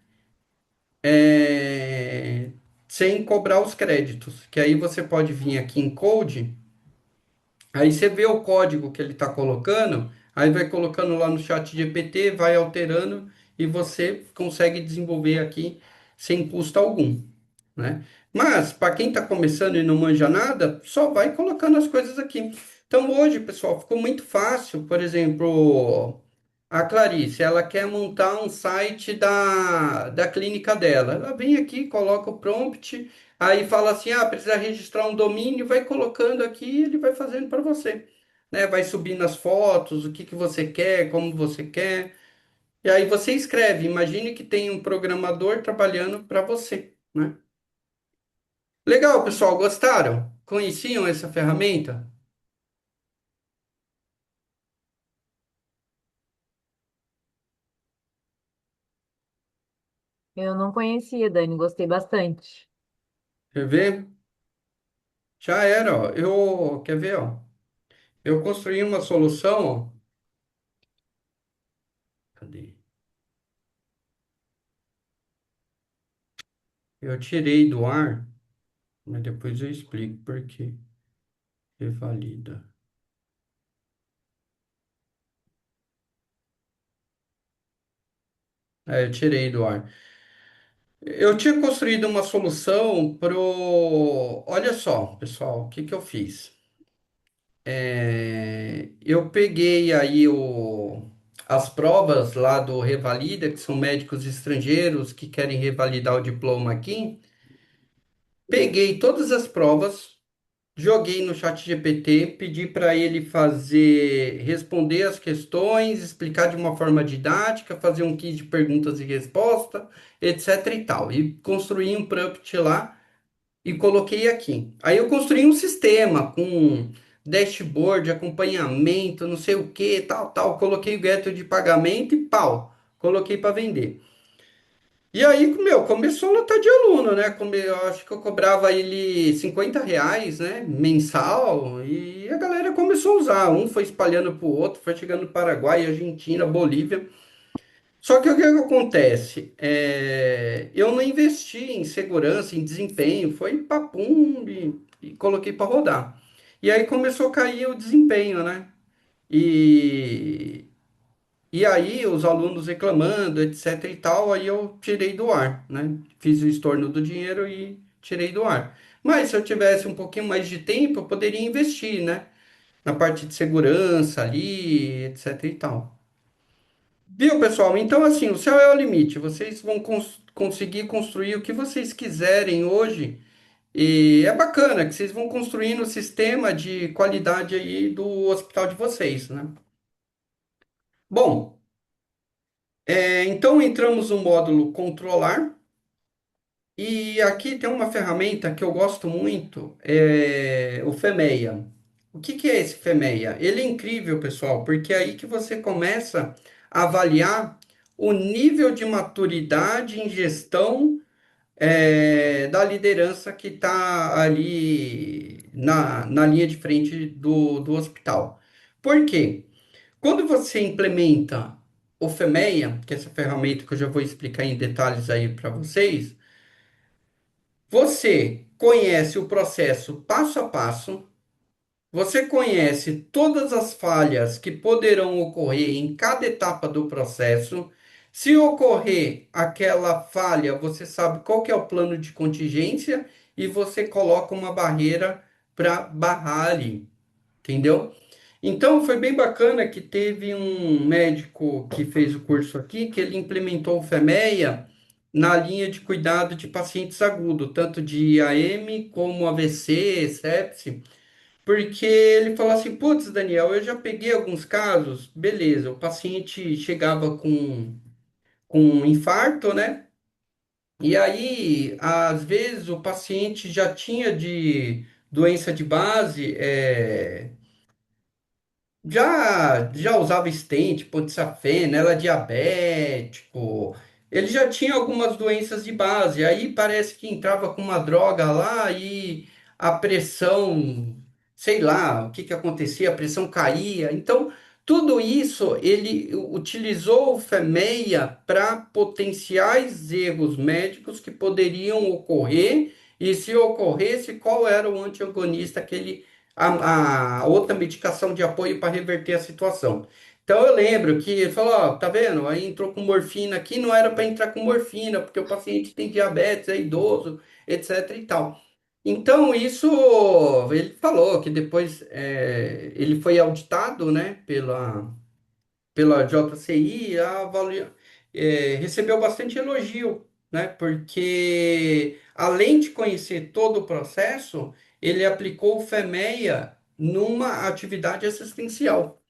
sem cobrar os créditos. Que aí você pode vir aqui em Code. Aí você vê o código que ele está colocando, aí vai colocando lá no chat GPT, vai alterando e você consegue desenvolver aqui sem custo algum, né? Mas para quem está começando e não manja nada, só vai colocando as coisas aqui. Então hoje, pessoal, ficou muito fácil. Por exemplo, a Clarice, ela quer montar um site da clínica dela. Ela vem aqui, coloca o prompt, aí fala assim: ah, precisa registrar um domínio, vai colocando aqui e ele vai fazendo para você, né? Vai subindo as fotos, o que que você quer, como você quer. E aí você escreve. Imagine que tem um programador trabalhando para você, né? Legal, pessoal, gostaram? Conheciam essa ferramenta? Eu não conhecia, Dani, gostei bastante. Quer ver? Já era, ó. Quer ver, ó? Eu construí uma solução, ó. Cadê? Eu tirei do ar, mas depois eu explico por quê. Revalida. Eu tirei do ar. Eu tinha construído uma solução pro. Olha só, pessoal, o que que eu fiz? Eu peguei aí as provas lá do Revalida, que são médicos estrangeiros que querem revalidar o diploma aqui. Peguei todas as provas. Joguei no chat GPT, pedi para ele responder as questões, explicar de uma forma didática, fazer um kit de perguntas e respostas, etc e tal. E construí um prompt lá e coloquei aqui. Aí eu construí um sistema com dashboard, acompanhamento, não sei o que, tal, tal. Coloquei o método de pagamento e pau, coloquei para vender. E aí, meu, começou a lotar de aluno, né? Eu acho que eu cobrava ele R$ 50, né? Mensal. E a galera começou a usar. Um foi espalhando pro outro, foi chegando no Paraguai, Argentina, Bolívia. Só que o que que acontece? Eu não investi em segurança, em desempenho, foi papum e coloquei para rodar. E aí começou a cair o desempenho, né? E, e aí os alunos reclamando, etc e tal, aí eu tirei do ar, né? Fiz o estorno do dinheiro e tirei do ar. Mas se eu tivesse um pouquinho mais de tempo, eu poderia investir, né? Na parte de segurança ali, etc e tal. Viu, pessoal? Então, assim, o céu é o limite. Vocês vão conseguir construir o que vocês quiserem hoje. E é bacana que vocês vão construindo o sistema de qualidade aí do hospital de vocês, né? Bom, então entramos no módulo controlar. E aqui tem uma ferramenta que eu gosto muito, é o FEMEA. O que que é esse FEMEA? Ele é incrível, pessoal, porque é aí que você começa a avaliar o nível de maturidade em gestão da liderança que está ali na linha de frente do hospital. Por quê? Quando você implementa o FEMEA, que é essa ferramenta que eu já vou explicar em detalhes aí para vocês, você conhece o processo passo a passo, você conhece todas as falhas que poderão ocorrer em cada etapa do processo. Se ocorrer aquela falha, você sabe qual que é o plano de contingência e você coloca uma barreira para barrar ali, entendeu? Então foi bem bacana que teve um médico que fez o curso aqui, que ele implementou o FEMEA na linha de cuidado de pacientes agudos, tanto de AM como AVC, sepse, porque ele falou assim, putz, Daniel, eu já peguei alguns casos, beleza, o paciente chegava com um infarto, né? E aí, às vezes, o paciente já tinha de doença de base, já usava stent, pontiçafena, era diabético. Ele já tinha algumas doenças de base. Aí parece que entrava com uma droga lá e a pressão, sei lá, o que que acontecia, a pressão caía. Então, tudo isso ele utilizou o FEMEA para potenciais erros médicos que poderiam ocorrer. E se ocorresse, qual era o antagonista que ele a outra medicação de apoio para reverter a situação. Então eu lembro que ele falou, ó, tá vendo? Aí entrou com morfina aqui, não era para entrar com morfina, porque o paciente tem diabetes, é idoso, etc e tal. Então isso ele falou que depois ele foi auditado, né, pela JCI, recebeu bastante elogio, né? Porque além de conhecer todo o processo, ele aplicou o FEMEA numa atividade assistencial.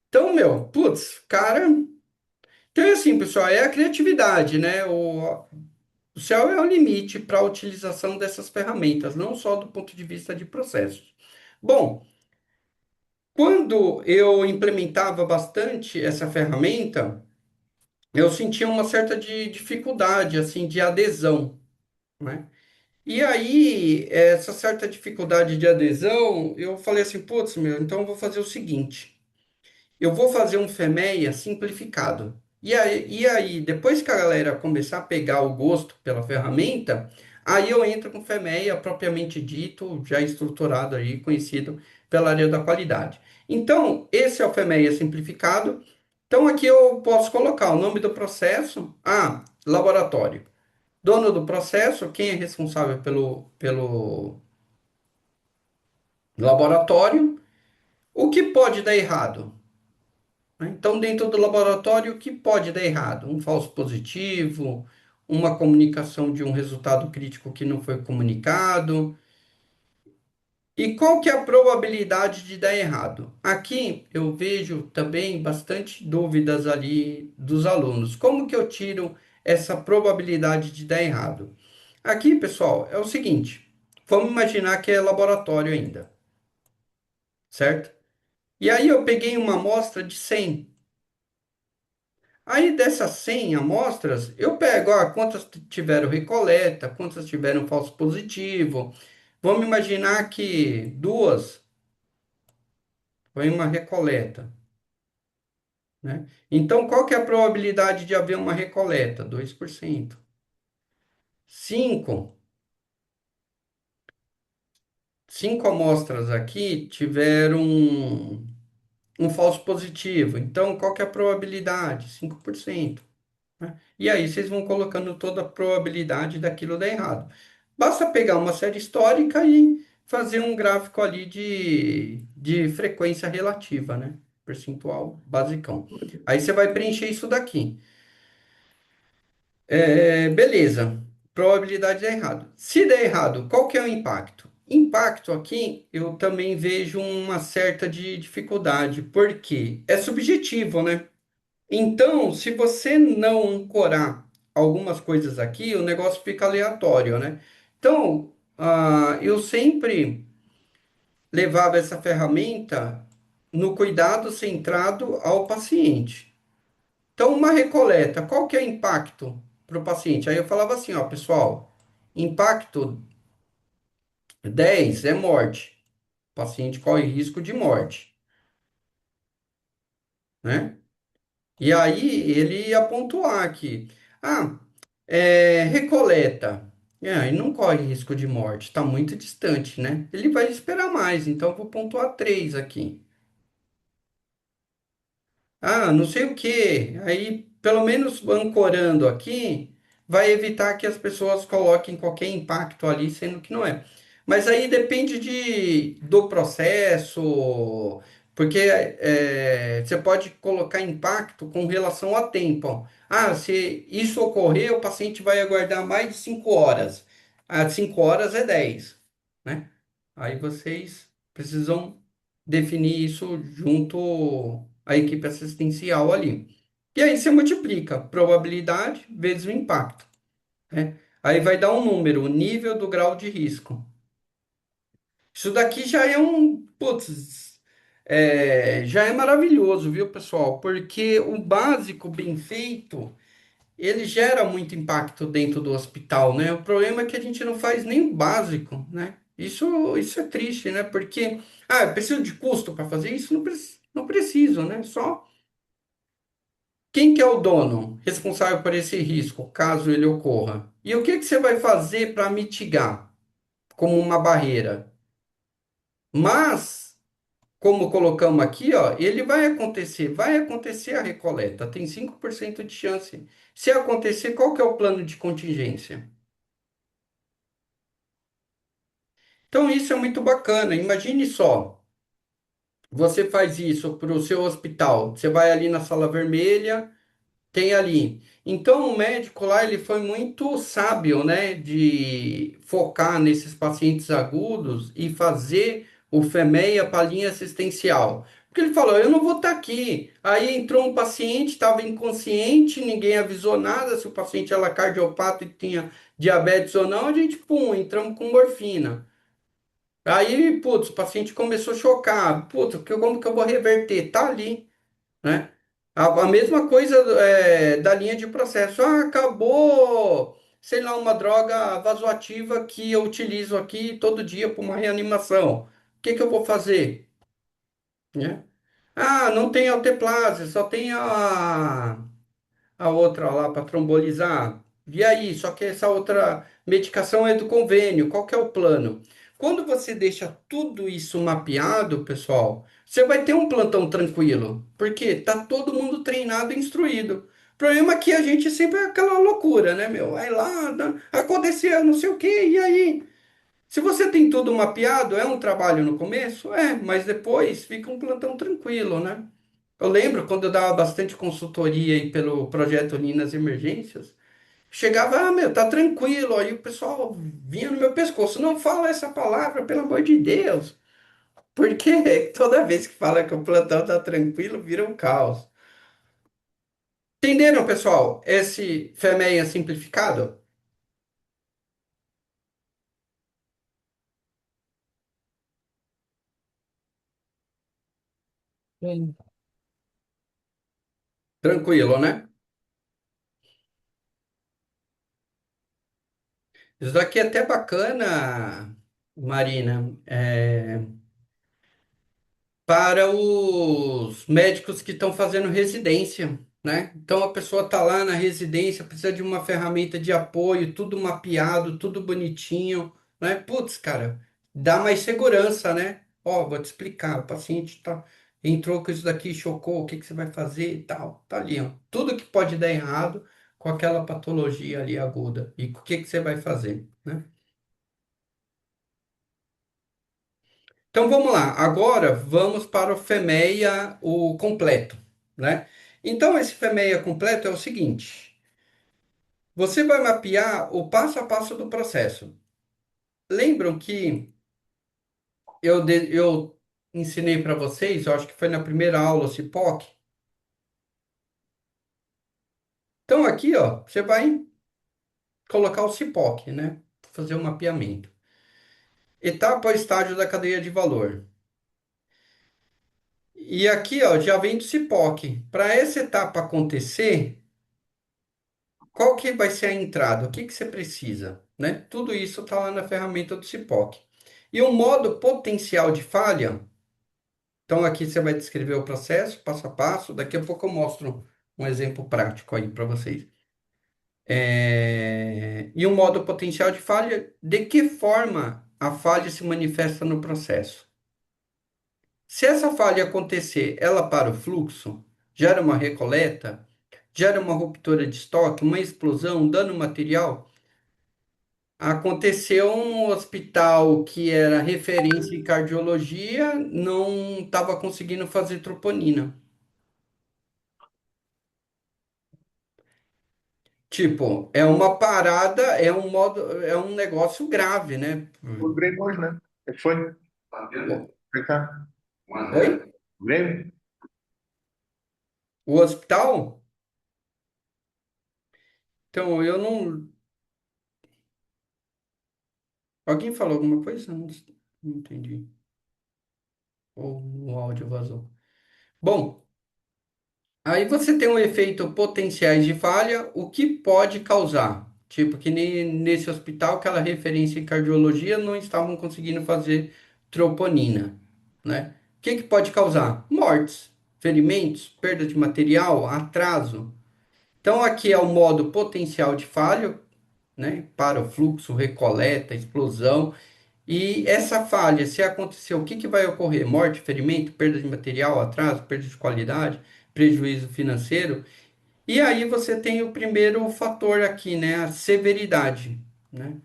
Então, meu, putz, cara. Então é assim, pessoal, é a criatividade, né? O céu é o limite para a utilização dessas ferramentas, não só do ponto de vista de processos. Bom, quando eu implementava bastante essa ferramenta, eu sentia uma certa dificuldade, assim, de adesão, né? E aí, essa certa dificuldade de adesão, eu falei assim, putz, meu, então eu vou fazer o seguinte, eu vou fazer um FEMEA simplificado. E aí, depois que a galera começar a pegar o gosto pela ferramenta, aí eu entro com o FEMEA propriamente dito, já estruturado aí, conhecido pela área da qualidade. Então, esse é o FEMEA simplificado. Então, aqui eu posso colocar o nome do processo, laboratório. Dono do processo, quem é responsável pelo laboratório, o que pode dar errado, né? Então, dentro do laboratório, o que pode dar errado? Um falso positivo, uma comunicação de um resultado crítico que não foi comunicado. E qual que é a probabilidade de dar errado? Aqui eu vejo também bastante dúvidas ali dos alunos. Como que eu tiro essa probabilidade de dar errado? Aqui, pessoal, é o seguinte: vamos imaginar que é laboratório ainda, certo? E aí eu peguei uma amostra de 100. Aí dessas 100 amostras, eu pego, quantas tiveram recoleta, quantas tiveram falso positivo. Vamos imaginar que duas foi uma recoleta. né? Então, qual que é a probabilidade de haver uma recoleta? 2%. 5, 5 amostras aqui tiveram um falso positivo. Então, qual que é a probabilidade? 5%, né? E aí vocês vão colocando toda a probabilidade daquilo dar errado. Basta pegar uma série histórica e fazer um gráfico ali de frequência relativa, né? Percentual basicão. Aí você vai preencher isso daqui. Beleza. Probabilidade de dar errado. Se der errado, qual que é o impacto? Impacto aqui eu também vejo uma certa de dificuldade, porque é subjetivo, né? Então, se você não ancorar algumas coisas aqui, o negócio fica aleatório, né? Então, eu sempre levava essa ferramenta no cuidado centrado ao paciente. Então, uma recoleta, qual que é o impacto para o paciente? Aí eu falava assim, ó, pessoal, impacto 10 é morte. O paciente corre risco de morte, né? E aí ele ia pontuar aqui. Ah, recoleta. E não corre risco de morte, está muito distante, né? Ele vai esperar mais, então eu vou pontuar 3 aqui. Ah, não sei o quê. Aí, pelo menos ancorando aqui, vai evitar que as pessoas coloquem qualquer impacto ali, sendo que não é. Mas aí depende do processo, porque você pode colocar impacto com relação a tempo. Ó. Ah, se isso ocorrer, o paciente vai aguardar mais de 5 horas. Ah, 5 horas é 10, né? Aí vocês precisam definir isso junto à equipe assistencial ali. E aí você multiplica probabilidade vezes o impacto, né? Aí vai dar um número, o nível do grau de risco. Isso daqui já é putz, já é maravilhoso, viu, pessoal? Porque o básico bem feito, ele gera muito impacto dentro do hospital, né? O problema é que a gente não faz nem o básico, né? Isso é triste, né? Porque, eu preciso de custo para fazer isso? Não preciso, né? Só quem que é o dono responsável por esse risco, caso ele ocorra? E o que que você vai fazer para mitigar como uma barreira? Mas, como colocamos aqui, ó, ele vai acontecer a recoleta, tem 5% de chance. Se acontecer, qual que é o plano de contingência? Então, isso é muito bacana. Imagine só, você faz isso para o seu hospital. Você vai ali na sala vermelha, tem ali. Então, o médico lá, ele foi muito sábio, né, de focar nesses pacientes agudos e fazer o FEMEA para a linha assistencial. Porque ele falou, eu não vou estar aqui. Aí entrou um paciente, estava inconsciente, ninguém avisou nada se o paciente era cardiopata e tinha diabetes ou não, a gente, pum, entramos com morfina. Aí, putz, o paciente começou a chocar. Putz, como que eu vou reverter? Tá ali, né? A mesma coisa da linha de processo. Ah, acabou, sei lá, uma droga vasoativa que eu utilizo aqui todo dia para uma reanimação. O que que eu vou fazer? Né? Ah, não tem alteplase, só tem a outra lá para trombolizar. E aí, só que essa outra medicação é do convênio, qual que é o plano? Quando você deixa tudo isso mapeado, pessoal, você vai ter um plantão tranquilo, porque tá todo mundo treinado e instruído. O problema é que a gente sempre é aquela loucura, né, meu? Vai lá, aconteceu não sei o quê, e aí? Se você tem tudo mapeado, é um trabalho no começo? É, mas depois fica um plantão tranquilo, né? Eu lembro quando eu dava bastante consultoria aí pelo projeto Ninas Emergências, chegava, meu, tá tranquilo, aí o pessoal vinha no meu pescoço, não fala essa palavra, pelo amor de Deus, porque toda vez que fala que o plantão tá tranquilo, vira um caos. Entenderam, pessoal? Esse FEMEA simplificado? Sim. Tranquilo, né? Isso daqui é até bacana, Marina. para os médicos que estão fazendo residência, né? Então a pessoa está lá na residência, precisa de uma ferramenta de apoio, tudo mapeado, tudo bonitinho, né? Putz, cara, dá mais segurança, né? Ó, vou te explicar, o paciente entrou com isso daqui, chocou, o que que você vai fazer e tal. Tá ali, ó. Tudo que pode dar errado com aquela patologia ali aguda. E o que que você vai fazer, né? Então vamos lá, agora vamos para o FEMEA, o completo, né? Então esse FEMEA completo é o seguinte: você vai mapear o passo a passo do processo. Lembram que eu ensinei para vocês, eu acho que foi na primeira aula, o CIPOC? Então aqui, ó, você vai colocar o CIPOC, né? Fazer o mapeamento. Etapa ou estágio da cadeia de valor. E aqui, ó, já vem do CIPOC. Para essa etapa acontecer, qual que vai ser a entrada? O que que você precisa, né? Tudo isso está lá na ferramenta do CIPOC. E o modo potencial de falha, então aqui você vai descrever o processo, passo a passo. Daqui a pouco eu mostro um exemplo prático aí para vocês. E o modo potencial de falha, de que forma a falha se manifesta no processo? Se essa falha acontecer, ela para o fluxo, gera uma recoleta, gera uma ruptura de estoque, uma explosão, um dano material. Aconteceu um hospital que era referência em cardiologia, não estava conseguindo fazer troponina. Tipo, é uma parada, é um negócio grave, né? O Grêmio hoje, né? O que foi? O- Foi cá. Oi? O Grêmio? O hospital? Então, eu não. Alguém falou alguma coisa? Não entendi. Ou o áudio vazou. Bom, aí você tem um efeito potenciais de falha, o que pode causar? Tipo, que nem nesse hospital, aquela referência em cardiologia não estavam conseguindo fazer troponina, né? O que que pode causar? Mortes, ferimentos, perda de material, atraso. Então, aqui é o modo potencial de falha, né? Para o fluxo, recoleta, explosão. E essa falha, se acontecer, o que que vai ocorrer? Morte, ferimento, perda de material, atraso, perda de qualidade, prejuízo financeiro. E aí você tem o primeiro fator aqui, né? A severidade, né?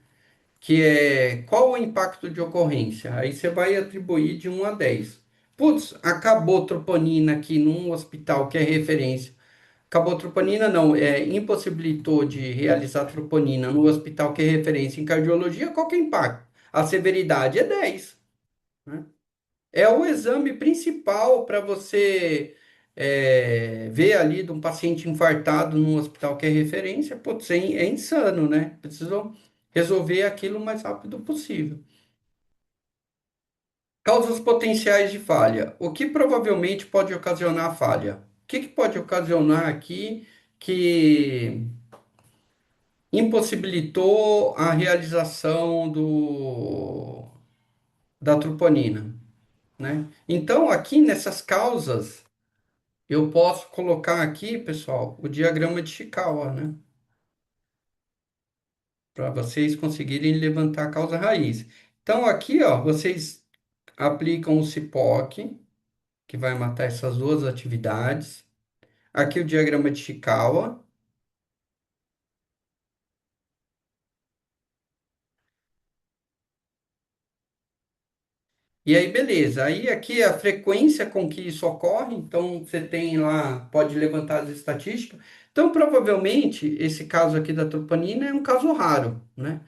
Que é qual o impacto de ocorrência? Aí você vai atribuir de 1 a 10. Putz, acabou troponina aqui num hospital que é referência. Acabou troponina, não, impossibilitou de realizar troponina no hospital que é referência em cardiologia, qual que é o impacto? A severidade é 10, né? É o exame principal para você ver ali de um paciente infartado num hospital que é referência. Putz, é insano, né? Precisam resolver aquilo o mais rápido possível. Causas potenciais de falha. O que provavelmente pode ocasionar a falha? O que que pode ocasionar aqui que impossibilitou a realização da troponina, né? Então, aqui nessas causas, eu posso colocar aqui, pessoal, o diagrama de Chikawa, né? Para vocês conseguirem levantar a causa raiz. Então, aqui, ó, vocês aplicam o CIPOC, que vai matar essas duas atividades. Aqui o diagrama de Chikawa. E aí, beleza. Aí aqui é a frequência com que isso ocorre. Então, você tem lá, pode levantar as estatísticas. Então, provavelmente, esse caso aqui da troponina é um caso raro, né?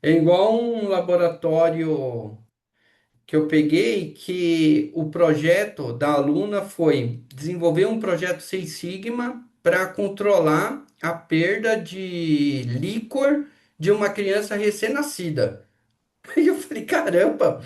É igual um laboratório que eu peguei que o projeto da aluna foi desenvolver um projeto Six Sigma para controlar a perda de líquor de uma criança recém-nascida. Aí eu falei, caramba,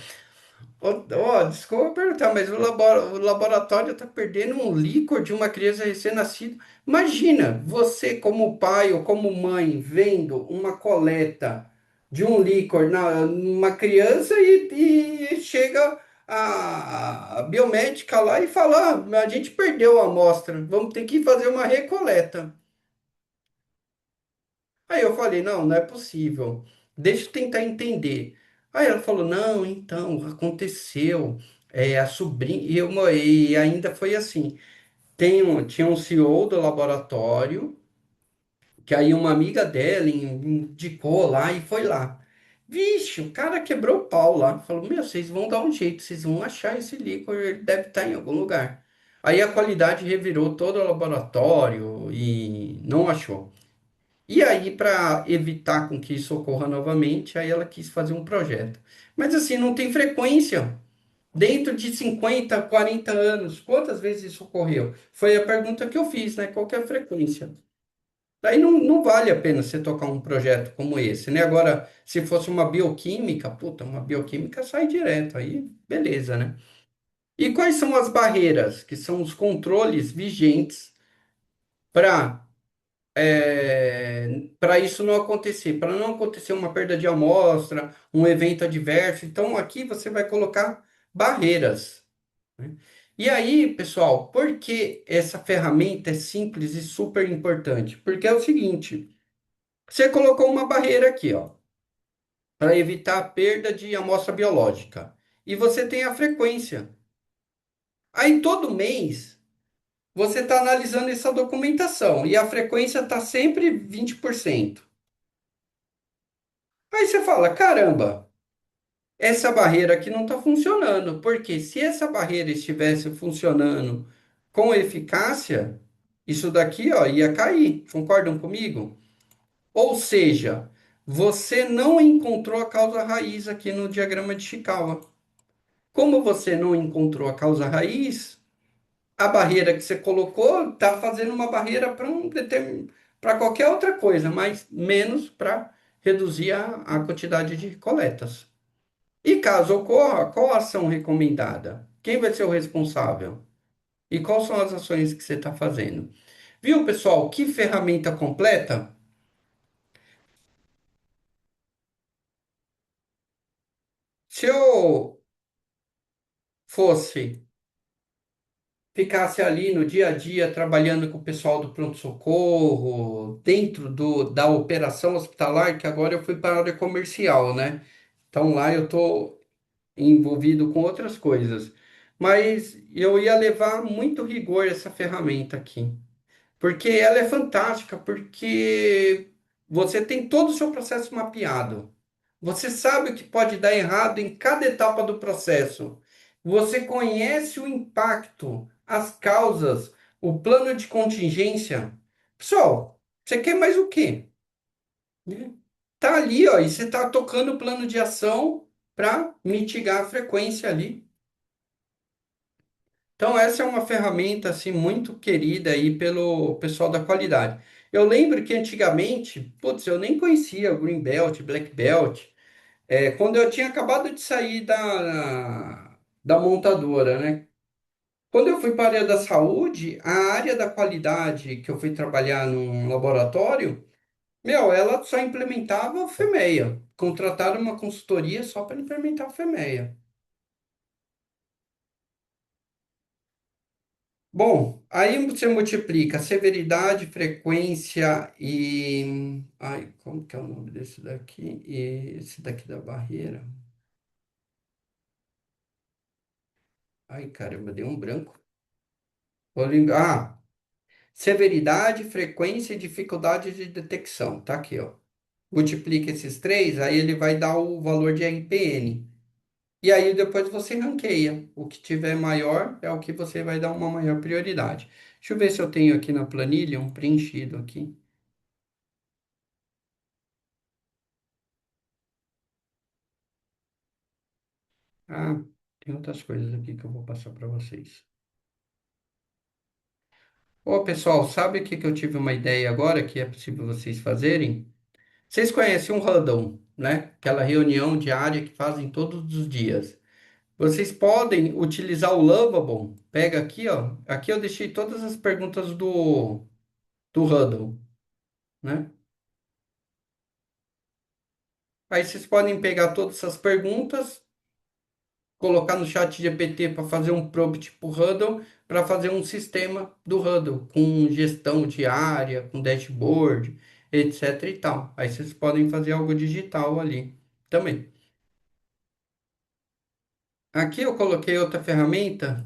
desculpa perguntar, mas o laboratório está perdendo um líquor de uma criança recém-nascida. Imagina, você como pai ou como mãe vendo uma coleta de um líquor na uma criança e chega a biomédica lá e fala: "Ah, a gente perdeu a amostra, vamos ter que fazer uma recoleta." Aí eu falei: não, não é possível, deixa eu tentar entender. Aí ela falou: não, então, aconteceu, a sobrinha, e ainda foi assim, tinha um CEO do laboratório, que aí uma amiga dela indicou lá e foi lá. Vixe, o cara quebrou o pau lá. Falou: meu, vocês vão dar um jeito, vocês vão achar esse líquor, ele deve estar em algum lugar. Aí a qualidade revirou todo o laboratório e não achou. E aí, para evitar com que isso ocorra novamente, aí ela quis fazer um projeto. Mas assim, não tem frequência. Dentro de 50, 40 anos, quantas vezes isso ocorreu? Foi a pergunta que eu fiz, né? Qual que é a frequência? Daí não vale a pena você tocar um projeto como esse, né? Agora, se fosse uma bioquímica, puta, uma bioquímica sai direto, aí beleza, né? E quais são as barreiras, que são os controles vigentes para para isso não acontecer, para não acontecer uma perda de amostra, um evento adverso? Então, aqui você vai colocar barreiras, né? E aí, pessoal, por que essa ferramenta é simples e super importante? Porque é o seguinte. Você colocou uma barreira aqui, ó, para evitar a perda de amostra biológica. E você tem a frequência. Aí todo mês você está analisando essa documentação e a frequência está sempre 20%. Aí você fala: caramba, essa barreira aqui não está funcionando. Porque se essa barreira estivesse funcionando com eficácia, isso daqui, ó, ia cair. Concordam comigo? Ou seja, você não encontrou a causa raiz aqui no diagrama de Chikawa. Como você não encontrou a causa raiz, a barreira que você colocou está fazendo uma barreira para qualquer outra coisa, mas menos para reduzir a quantidade de coletas. E caso ocorra, qual a ação recomendada? Quem vai ser o responsável? E quais são as ações que você está fazendo? Viu, pessoal? Que ferramenta completa? Se eu fosse ficasse ali no dia a dia trabalhando com o pessoal do pronto-socorro, dentro da operação hospitalar, que agora eu fui para a área comercial, né? Então lá eu estou envolvido com outras coisas. Mas eu ia levar muito rigor essa ferramenta aqui. Porque ela é fantástica, porque você tem todo o seu processo mapeado. Você sabe o que pode dar errado em cada etapa do processo. Você conhece o impacto, as causas, o plano de contingência. Pessoal, você quer mais o quê? Né? Tá ali, ó, e você está tocando o plano de ação para mitigar a frequência ali. Então, essa é uma ferramenta assim muito querida aí pelo pessoal da qualidade. Eu lembro que antigamente, putz, eu nem conhecia o Green Belt, Black Belt. Quando eu tinha acabado de sair da montadora, né? Quando eu fui para a área da saúde, a área da qualidade que eu fui trabalhar num laboratório, meu, ela só implementava o FEMEA. Contrataram uma consultoria só para implementar o FEMEA. Bom, aí você multiplica severidade, frequência e. Ai, como que é o nome desse daqui? E esse daqui da barreira. Ai, caramba, deu um branco. Severidade, frequência e dificuldade de detecção. Tá aqui, ó. Multiplica esses três, aí ele vai dar o valor de RPN. E aí depois você ranqueia. O que tiver maior é o que você vai dar uma maior prioridade. Deixa eu ver se eu tenho aqui na planilha um preenchido aqui. Ah, tem outras coisas aqui que eu vou passar para vocês. Ô, pessoal, sabe o que que eu tive uma ideia agora que é possível vocês fazerem? Vocês conhecem um Huddle, né? Aquela reunião diária que fazem todos os dias. Vocês podem utilizar o Lovable. Pega aqui, ó. Aqui eu deixei todas as perguntas do Huddle, né? Aí vocês podem pegar todas essas perguntas colocar no chat GPT para fazer um prompt tipo Hudl, para fazer um sistema do Hudl, com gestão diária, com dashboard, etc e tal. Aí vocês podem fazer algo digital ali também. Aqui eu coloquei outra ferramenta.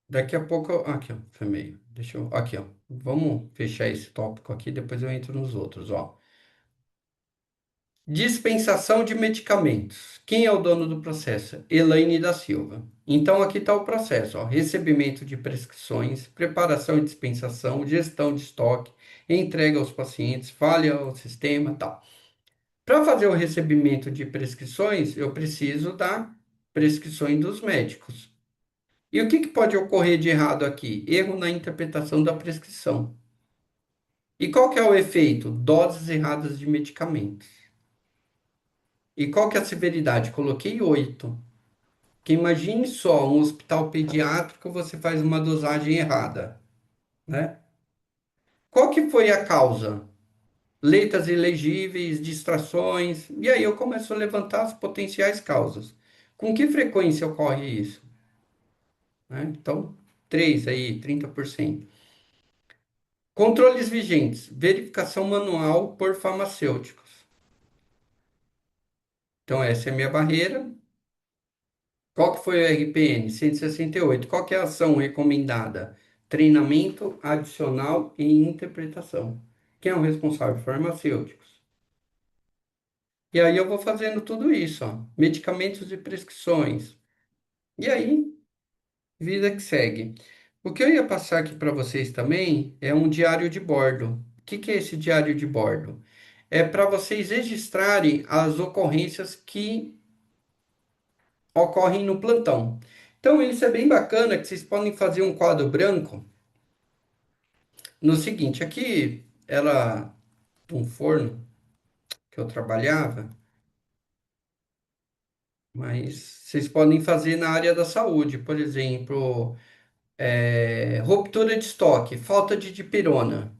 Daqui a pouco, aqui, ó, foi meio. Deixa eu, aqui, ó. Vamos fechar esse tópico aqui, depois eu entro nos outros, ó. Dispensação de medicamentos. Quem é o dono do processo? Elaine da Silva. Então, aqui está o processo, ó. Recebimento de prescrições, preparação e dispensação, gestão de estoque, entrega aos pacientes, falha ao sistema, tal. Para fazer o recebimento de prescrições, eu preciso dar prescrições dos médicos. E o que pode ocorrer de errado aqui? Erro na interpretação da prescrição. E qual que é o efeito? Doses erradas de medicamentos. E qual que é a severidade? Coloquei 8. Que imagine só, um hospital pediátrico, você faz uma dosagem errada, né? Qual que foi a causa? Letras ilegíveis, distrações, e aí eu começo a levantar as potenciais causas. Com que frequência ocorre isso? Né? Então, 3 aí, 30%. Controles vigentes, verificação manual por farmacêuticos. Então, essa é a minha barreira. Qual que foi o RPN? 168. Qual que é a ação recomendada? Treinamento adicional e interpretação. Quem é o responsável? Farmacêuticos. E aí eu vou fazendo tudo isso, ó. Medicamentos e prescrições. E aí, vida que segue. O que eu ia passar aqui para vocês também é um diário de bordo. O que que é esse diário de bordo? É para vocês registrarem as ocorrências que ocorrem no plantão. Então, isso é bem bacana, que vocês podem fazer um quadro branco no seguinte, aqui era um forno que eu trabalhava, mas vocês podem fazer na área da saúde, por exemplo, ruptura de estoque, falta de dipirona.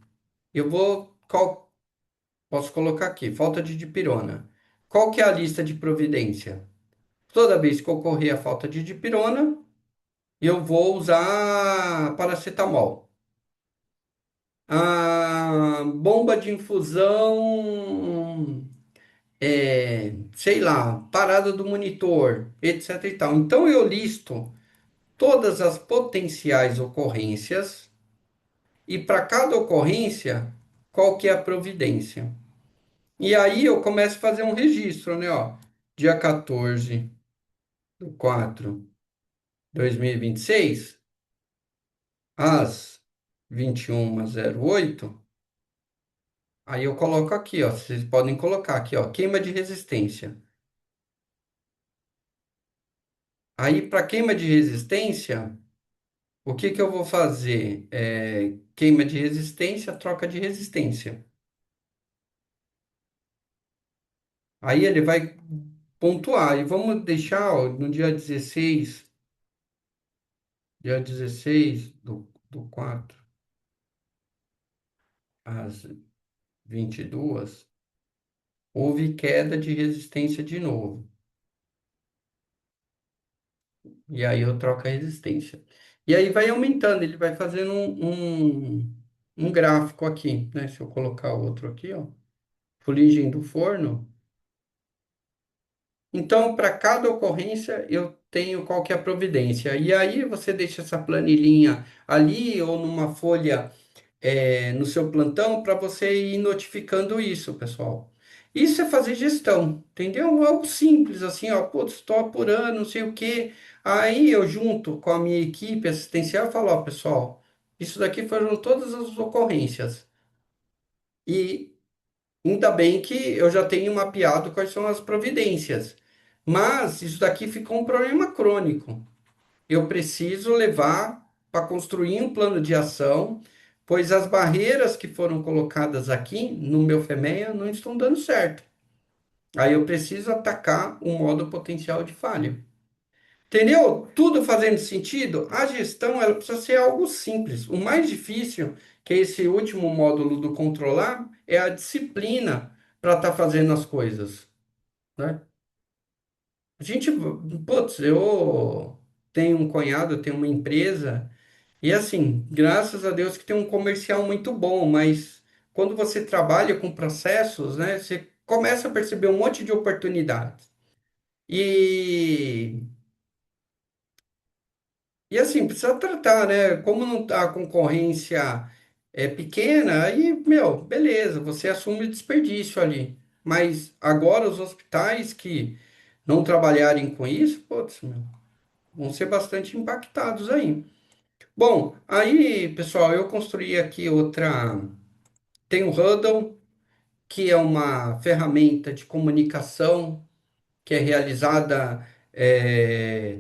Posso colocar aqui, falta de dipirona. Qual que é a lista de providência? Toda vez que ocorrer a falta de dipirona, eu vou usar paracetamol. A bomba de infusão, sei lá, parada do monitor, etc e tal. Então eu listo todas as potenciais ocorrências e para cada ocorrência, qual que é a providência. E aí eu começo a fazer um registro, né, ó, dia 14/4/2026, às 21h08. Aí eu coloco aqui, ó. Vocês podem colocar aqui, ó, queima de resistência. Aí, para queima de resistência, o que que eu vou fazer? Queima de resistência, troca de resistência. Aí ele vai pontuar. E vamos deixar, ó, no dia 16 do 4 às 22, houve queda de resistência de novo. E aí eu troco a resistência. E aí vai aumentando, ele vai fazendo um gráfico aqui, né? Se eu colocar outro aqui, ó, fuligem do forno. Então, para cada ocorrência, eu tenho qual que é a providência. E aí você deixa essa planilhinha ali ou numa folha no seu plantão para você ir notificando isso, pessoal. Isso é fazer gestão, entendeu? Algo simples assim, ó, putz, estou apurando, não sei o quê. Aí eu junto com a minha equipe assistencial e falo, ó, pessoal, isso daqui foram todas as ocorrências. E ainda bem que eu já tenho mapeado quais são as providências. Mas isso daqui ficou um problema crônico. Eu preciso levar para construir um plano de ação, pois as barreiras que foram colocadas aqui no meu FEMEA não estão dando certo. Aí eu preciso atacar o modo potencial de falha. Entendeu? Tudo fazendo sentido? A gestão ela precisa ser algo simples. O mais difícil, que é esse último módulo do controlar, é a disciplina para estar fazendo as coisas, né? A gente, putz, eu tenho um cunhado, eu tenho uma empresa, e assim, graças a Deus que tem um comercial muito bom, mas quando você trabalha com processos, né, você começa a perceber um monte de oportunidades. E, e assim, precisa tratar, né? Como não tá, a concorrência é pequena, aí, meu, beleza, você assume o desperdício ali. Mas agora os hospitais que não trabalharem com isso, putz, meu, vão ser bastante impactados aí. Bom, aí, pessoal, eu construí aqui outra. Tem o Hudl, que é uma ferramenta de comunicação que é realizada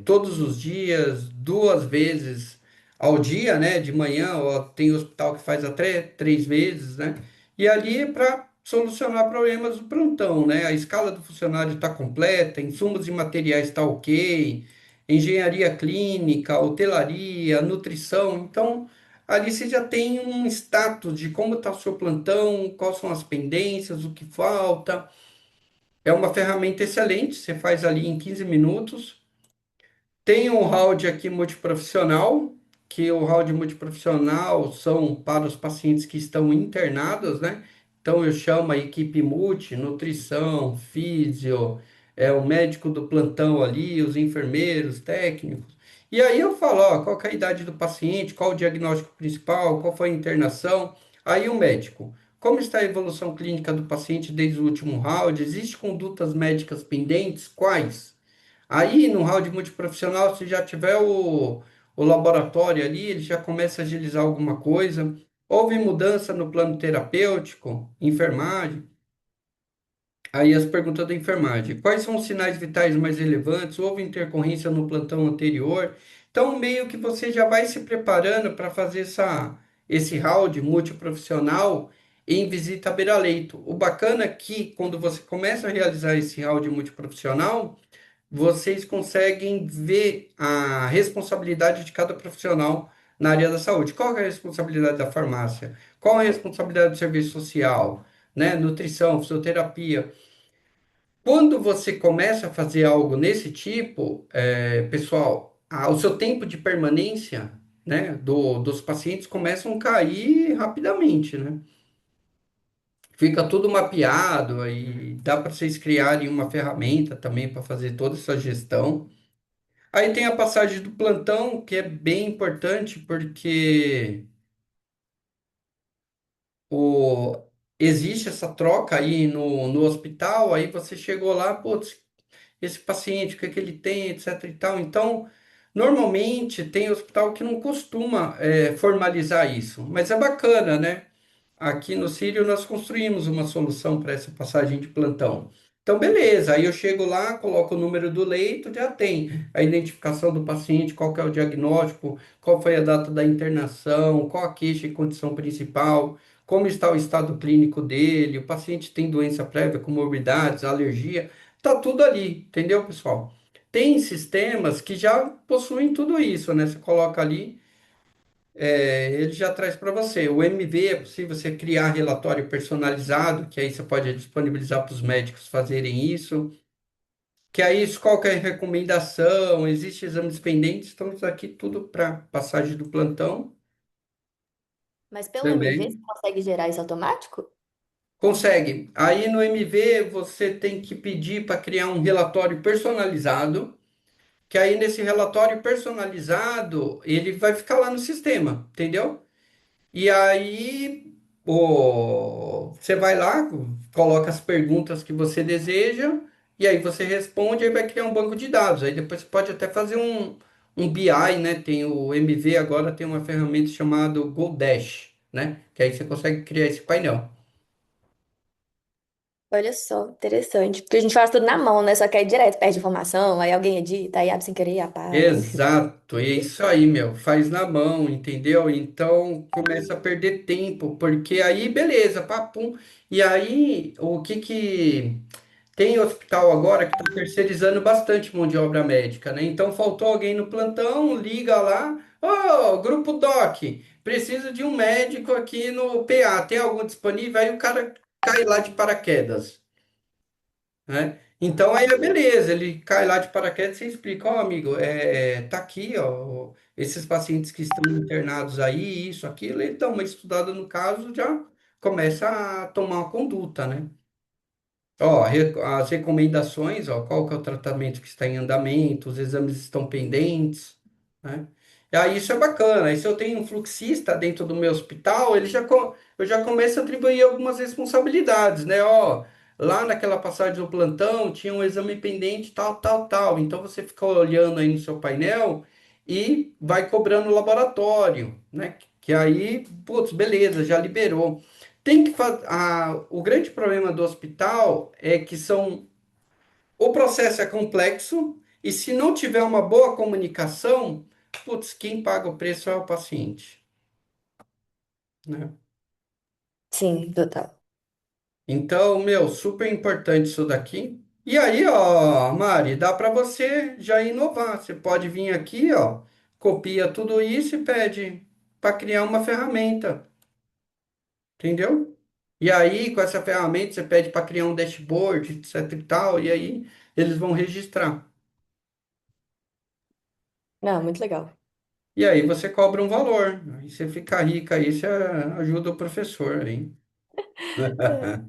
todos os dias, duas vezes ao dia, né? De manhã, ó, tem hospital que faz até três vezes, né? E ali é para solucionar problemas do plantão, né? A escala do funcionário está completa, insumos e materiais está ok, engenharia clínica, hotelaria, nutrição. Então, ali você já tem um status de como está o seu plantão, quais são as pendências, o que falta. É uma ferramenta excelente, você faz ali em 15 minutos. Tem um round aqui multiprofissional, que o round multiprofissional são para os pacientes que estão internados, né? Então eu chamo a equipe multi, nutrição, físio, o médico do plantão ali, os enfermeiros, técnicos. E aí eu falo, ó, qual que é a idade do paciente, qual o diagnóstico principal, qual foi a internação. Aí o médico, como está a evolução clínica do paciente desde o último round? Existem condutas médicas pendentes? Quais? Aí, no round multiprofissional, se já tiver o laboratório ali, ele já começa a agilizar alguma coisa. Houve mudança no plano terapêutico, enfermagem. Aí as perguntas da enfermagem. Quais são os sinais vitais mais relevantes? Houve intercorrência no plantão anterior? Então, meio que você já vai se preparando para fazer esse round multiprofissional em visita à beira-leito. O bacana é que, quando você começa a realizar esse round multiprofissional, vocês conseguem ver a responsabilidade de cada profissional na área da saúde. Qual é a responsabilidade da farmácia? Qual é a responsabilidade do serviço social, né? Nutrição, fisioterapia. Quando você começa a fazer algo nesse tipo, pessoal, o seu tempo de permanência, né, dos pacientes começam a cair rapidamente, né? Fica tudo mapeado e dá para vocês criarem uma ferramenta também para fazer toda essa gestão. Aí tem a passagem do plantão, que é bem importante, porque o, existe essa troca aí no hospital, aí você chegou lá, putz, esse paciente, o que é que ele tem, etc e tal. Então, normalmente tem hospital que não costuma formalizar isso, mas é bacana, né? Aqui no Sírio nós construímos uma solução para essa passagem de plantão. Então, beleza, aí eu chego lá, coloco o número do leito, já tem a identificação do paciente, qual que é o diagnóstico, qual foi a data da internação, qual a queixa e condição principal, como está o estado clínico dele, o paciente tem doença prévia, comorbidades, alergia, tá tudo ali, entendeu, pessoal? Tem sistemas que já possuem tudo isso, né? Você coloca ali ele já traz para você. O MV é possível você criar relatório personalizado, que aí você pode disponibilizar para os médicos fazerem isso. Que aí, qual que é a recomendação? Existe exames pendentes, estamos aqui tudo para passagem do plantão Mas pelo MV, você também. consegue gerar isso automático? Consegue. Aí no MV você tem que pedir para criar um relatório personalizado, que aí nesse relatório personalizado ele vai ficar lá no sistema, entendeu? E aí, você vai lá, coloca as perguntas que você deseja, e aí você responde, aí vai criar um banco de dados. Aí depois você pode até fazer um BI, né? Tem o MV agora tem uma ferramenta chamada GoDash, né? Que aí você consegue criar esse painel. Olha só, interessante. Porque a gente faz tudo na mão, né? Só que aí direto perde informação, aí alguém edita, aí abre sem querer e apaga. Exato, é isso aí, meu. Faz na mão, entendeu? Então começa a perder tempo, porque aí beleza, papum. E aí, o que que tem hospital agora que está terceirizando bastante mão de obra médica, né? Então faltou alguém no plantão, liga lá, ô, Grupo Doc, preciso de um médico aqui no PA, tem algum disponível? Aí o cara cai lá de paraquedas, né? Então aí é beleza, ele cai lá de paraquedas e você explica, ó, amigo, tá aqui, ó, esses pacientes que estão internados aí, isso, aquilo, ele dá uma estudada no caso, já começa a tomar uma conduta, né? Ó, as recomendações, ó, qual que é o tratamento que está em andamento, os exames estão pendentes, né? E aí isso é bacana. Aí se eu tenho um fluxista dentro do meu hospital, eu já começo a atribuir algumas responsabilidades, né? Ó, lá naquela passagem do plantão tinha um exame pendente, tal, tal, tal. Então você fica olhando aí no seu painel e vai cobrando o laboratório, né? Que aí, putz, beleza, já liberou. Tem que o grande problema do hospital é que o processo é complexo e se não tiver uma boa comunicação, putz, quem paga o preço é o paciente, né? Sim, total. Então, meu, super importante isso daqui. E aí, ó, Mari, dá para você já inovar. Você pode vir aqui, ó, copia tudo isso e pede para criar uma ferramenta. Entendeu? E aí, com essa ferramenta, você pede para criar um dashboard, etc e tal, e aí eles vão registrar. Não, muito legal. E aí você cobra um valor. Aí você fica rica, aí você ajuda o professor aí. É.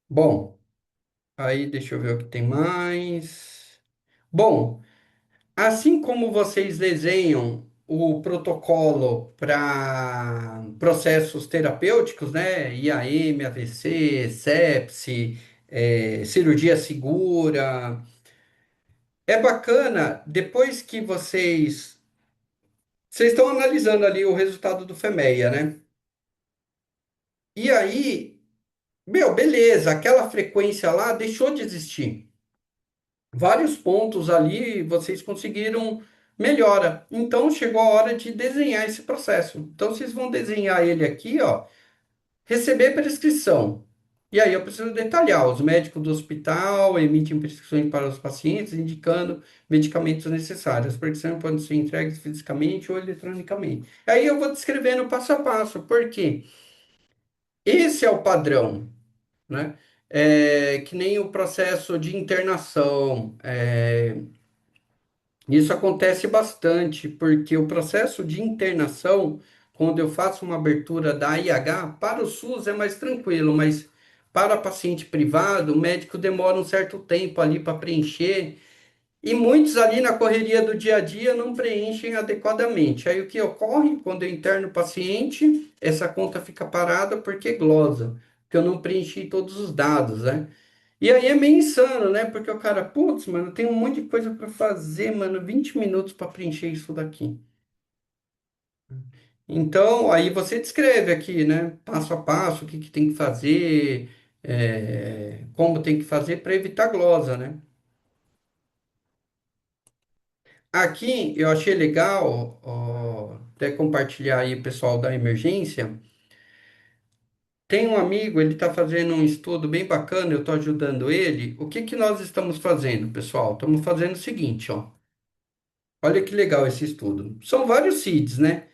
Bom, aí deixa eu ver o que tem mais. Bom, assim como vocês desenham o protocolo para processos terapêuticos, né? IAM, AVC, sepse, cirurgia segura. É bacana, depois que vocês estão analisando ali o resultado do FEMEA, né? E aí, meu, beleza, aquela frequência lá deixou de existir. Vários pontos ali vocês conseguiram melhora. Então chegou a hora de desenhar esse processo. Então vocês vão desenhar ele aqui, ó, receber prescrição. E aí eu preciso detalhar. Os médicos do hospital emitem prescrições para os pacientes, indicando medicamentos necessários. As prescrições podem ser entregues fisicamente ou eletronicamente. Aí eu vou descrevendo passo a passo. Por quê? Esse é o padrão, né? Que nem o processo de internação. Isso acontece bastante, porque o processo de internação, quando eu faço uma abertura da IH, para o SUS é mais tranquilo, mas para paciente privado, o médico demora um certo tempo ali para preencher, e muitos ali na correria do dia a dia não preenchem adequadamente. Aí o que ocorre quando eu interno o paciente, essa conta fica parada porque glosa, porque eu não preenchi todos os dados, né? E aí é meio insano, né? Porque o cara, putz, mano, tem um monte de coisa para fazer, mano, 20 minutos para preencher isso daqui. Então, aí você descreve aqui, né? Passo a passo, o que que tem que fazer, como tem que fazer para evitar glosa, né? Aqui eu achei legal, ó, até compartilhar aí, pessoal da emergência. Tem um amigo, ele está fazendo um estudo bem bacana, eu estou ajudando ele. O que que nós estamos fazendo, pessoal? Estamos fazendo o seguinte, ó. Olha que legal esse estudo. São vários seeds, né?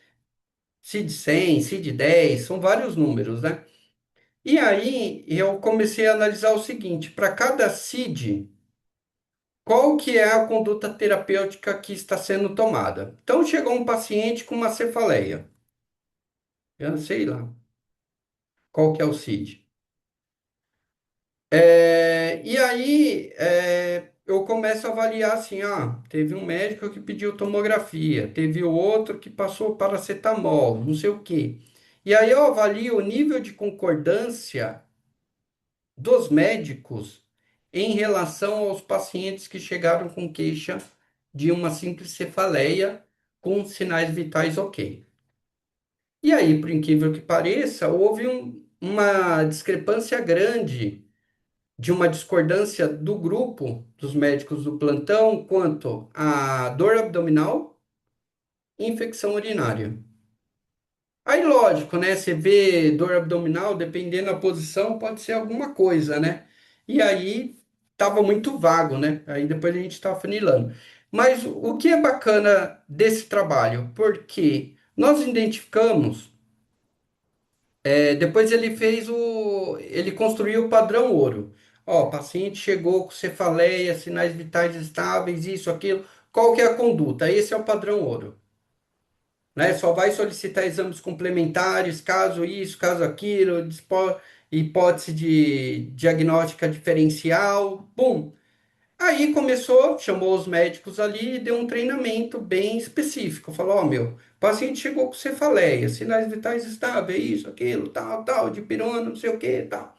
Seed 100, seed 10, são vários números, né? E aí eu comecei a analisar o seguinte, para cada seed, qual que é a conduta terapêutica que está sendo tomada? Então chegou um paciente com uma cefaleia. Eu não sei lá qual que é o seed. E aí eu começo a avaliar assim, teve um médico que pediu tomografia, teve o outro que passou paracetamol, não sei o quê. E aí eu avalio o nível de concordância dos médicos em relação aos pacientes que chegaram com queixa de uma simples cefaleia com sinais vitais ok. E aí, por incrível que pareça, houve uma discrepância grande de uma discordância do grupo dos médicos do plantão quanto à dor abdominal e infecção urinária. Aí, lógico, né? Você vê dor abdominal, dependendo da posição, pode ser alguma coisa, né? E aí tava muito vago, né? Aí depois a gente está funilando. Mas o que é bacana desse trabalho? Porque nós identificamos, depois ele construiu o padrão ouro. Ó, o paciente chegou com cefaleia, sinais vitais estáveis, isso, aquilo. Qual que é a conduta? Esse é o padrão ouro, né? Só vai solicitar exames complementares, caso isso, caso aquilo, hipótese de diagnóstica diferencial, pum. Aí começou, chamou os médicos ali e deu um treinamento bem específico. Falou, ó, meu, o paciente chegou com cefaleia, sinais vitais estáveis, isso, aquilo, tal, tal, de pirona, não sei o que, tal.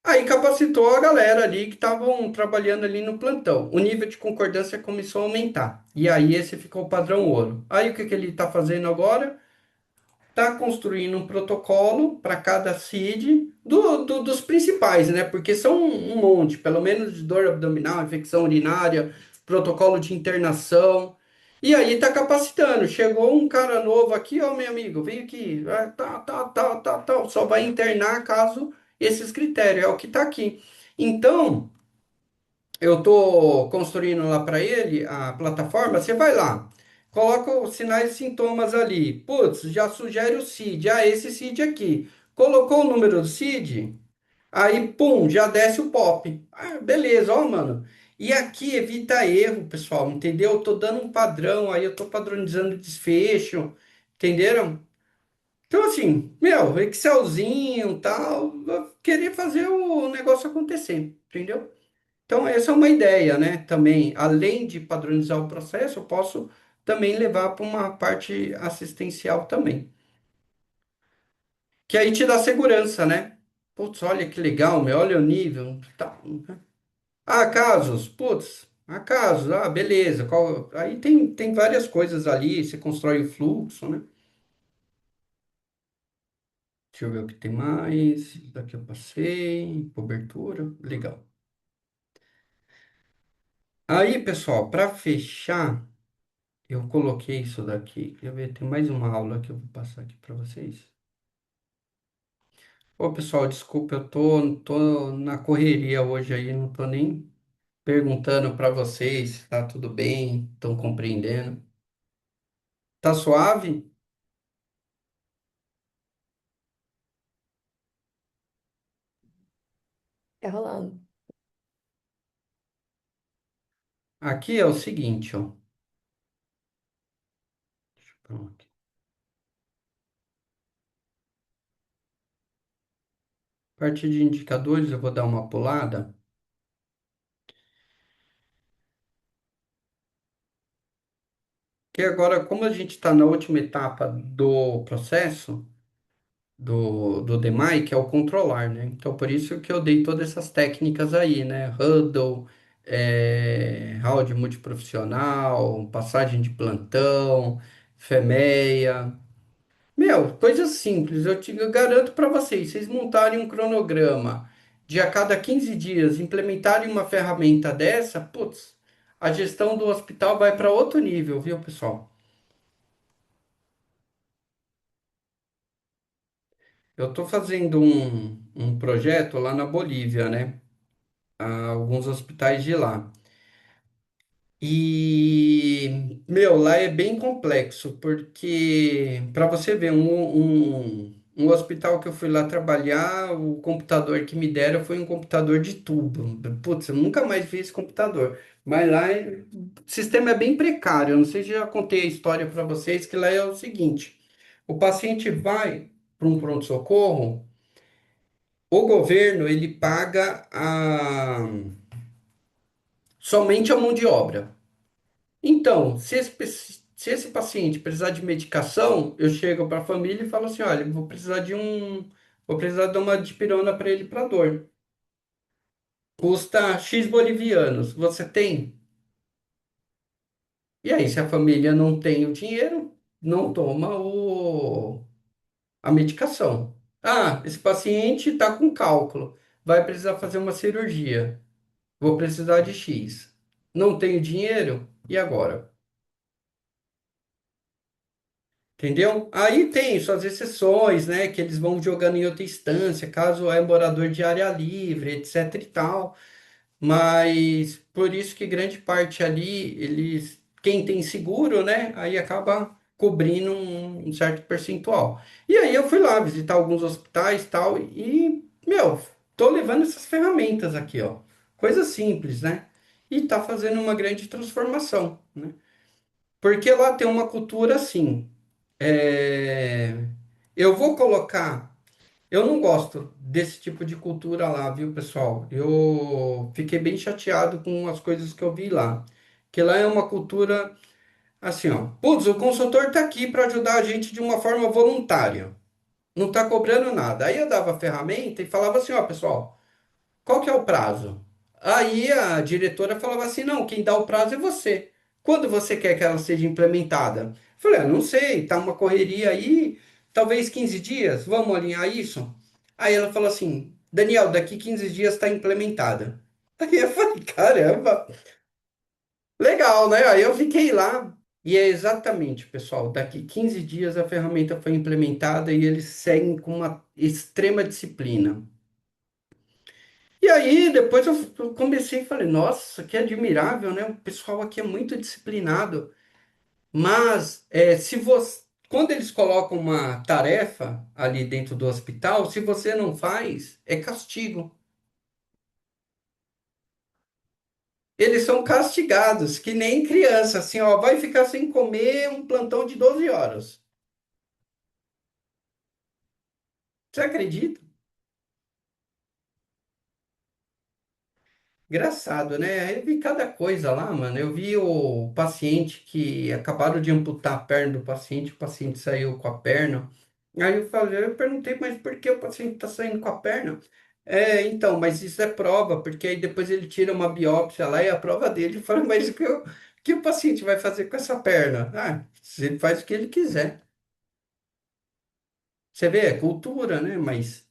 Aí capacitou a galera ali que estavam trabalhando ali no plantão. O nível de concordância começou a aumentar. E aí esse ficou o padrão ouro. Aí o que que ele está fazendo agora? Está construindo um protocolo para cada CID dos principais, né? Porque são um monte, pelo menos de dor abdominal, infecção urinária, protocolo de internação. E aí está capacitando. Chegou um cara novo aqui, ó, meu amigo, vem aqui, só vai internar caso esses critérios, é o que está aqui. Então, eu estou construindo lá para ele a plataforma. Você vai lá, coloca os sinais e sintomas ali. Putz, já sugere o CID. Ah, esse CID aqui. Colocou o número do CID, aí, pum, já desce o POP. Ah, beleza, ó, mano. E aqui evita erro, pessoal, entendeu? Eu tô dando um padrão, aí eu tô padronizando o desfecho, entenderam? Então, assim, meu, Excelzinho, tal, eu queria fazer o negócio acontecer, entendeu? Então, essa é uma ideia, né? Também, além de padronizar o processo, eu posso também levar para uma parte assistencial também. Que aí te dá segurança, né? Putz, olha que legal, meu, olha o nível. Tá. Ah, casos, putz, há casos, ah, beleza. Aí tem várias coisas ali, você constrói o fluxo, né? Deixa eu ver o que tem mais. Isso daqui eu passei, cobertura, legal. Aí, pessoal, para fechar. Eu coloquei isso daqui. Quer ver? Tem mais uma aula que eu vou passar aqui para vocês. Ô, pessoal, desculpa, eu tô na correria hoje aí, não tô nem perguntando para vocês se tá tudo bem, estão compreendendo. Tá suave? Tá rolando. Aqui é o seguinte, ó. Pronto. A partir de indicadores, eu vou dar uma pulada. Que agora, como a gente está na última etapa do processo, do DMAI, que é o controlar, né? Então, por isso que eu dei todas essas técnicas aí, né? Huddle, round multiprofissional, passagem de plantão, FEMEA. Meu, coisas simples. Eu garanto para vocês, vocês montarem um cronograma de a cada 15 dias implementarem uma ferramenta dessa, putz, a gestão do hospital vai para outro nível, viu, pessoal? Eu estou fazendo um projeto lá na Bolívia, né? Alguns hospitais de lá. E, meu, lá é bem complexo, porque para você ver, um hospital que eu fui lá trabalhar, o computador que me deram foi um computador de tubo. Putz, eu nunca mais vi esse computador. Mas lá o sistema é bem precário. Eu não sei se eu já contei a história para vocês, que lá é o seguinte: o paciente vai para um pronto-socorro, o governo ele paga somente a mão de obra. Então, se esse paciente precisar de medicação, eu chego para a família e falo assim, olha, vou precisar de uma dipirona para ele para dor. Custa X bolivianos. Você tem? E aí, se a família não tem o dinheiro, não toma a medicação. Ah, esse paciente está com cálculo, vai precisar fazer uma cirurgia. Vou precisar de X. Não tenho dinheiro? E agora? Entendeu? Aí tem suas exceções, né? Que eles vão jogando em outra instância, caso é morador de área livre, etc e tal. Mas por isso que grande parte ali, quem tem seguro, né? Aí acaba cobrindo um certo percentual. E aí eu fui lá visitar alguns hospitais e tal, e, meu. tô levando essas ferramentas aqui, ó. Coisa simples, né? E tá fazendo uma grande transformação, né? Porque lá tem uma cultura assim. é, Eu vou colocar. Eu não gosto desse tipo de cultura lá, viu, pessoal? Eu fiquei bem chateado com as coisas que eu vi lá. Que lá é uma cultura assim, ó. Putz, o consultor tá aqui para ajudar a gente de uma forma voluntária. Não tá cobrando nada. Aí eu dava a ferramenta e falava assim, ó, pessoal. Qual que é o prazo? Aí a diretora falava assim: não, quem dá o prazo é você. Quando você quer que ela seja implementada? Eu falei: não sei, tá uma correria aí, talvez 15 dias, vamos alinhar isso? Aí ela falou assim: Daniel, daqui 15 dias está implementada. Aí eu falei: caramba, legal, né? Aí eu fiquei lá. E é exatamente, pessoal, daqui 15 dias a ferramenta foi implementada e eles seguem com uma extrema disciplina. E aí, depois eu comecei e falei, nossa, que admirável, né? O pessoal aqui é muito disciplinado. Mas se você, quando eles colocam uma tarefa ali dentro do hospital, se você não faz, é castigo. Eles são castigados, que nem criança, assim, ó, vai ficar sem comer um plantão de 12 horas. Você acredita? Engraçado, né? Eu vi cada coisa lá, mano. Eu vi o paciente que acabaram de amputar a perna do paciente, o paciente saiu com a perna. Aí eu perguntei, mas por que o paciente está saindo com a perna? Então, mas isso é prova, porque aí depois ele tira uma biópsia lá e a prova dele fala, mas o que o paciente vai fazer com essa perna? Ah, ele faz o que ele quiser. Você vê, é cultura, né? Mas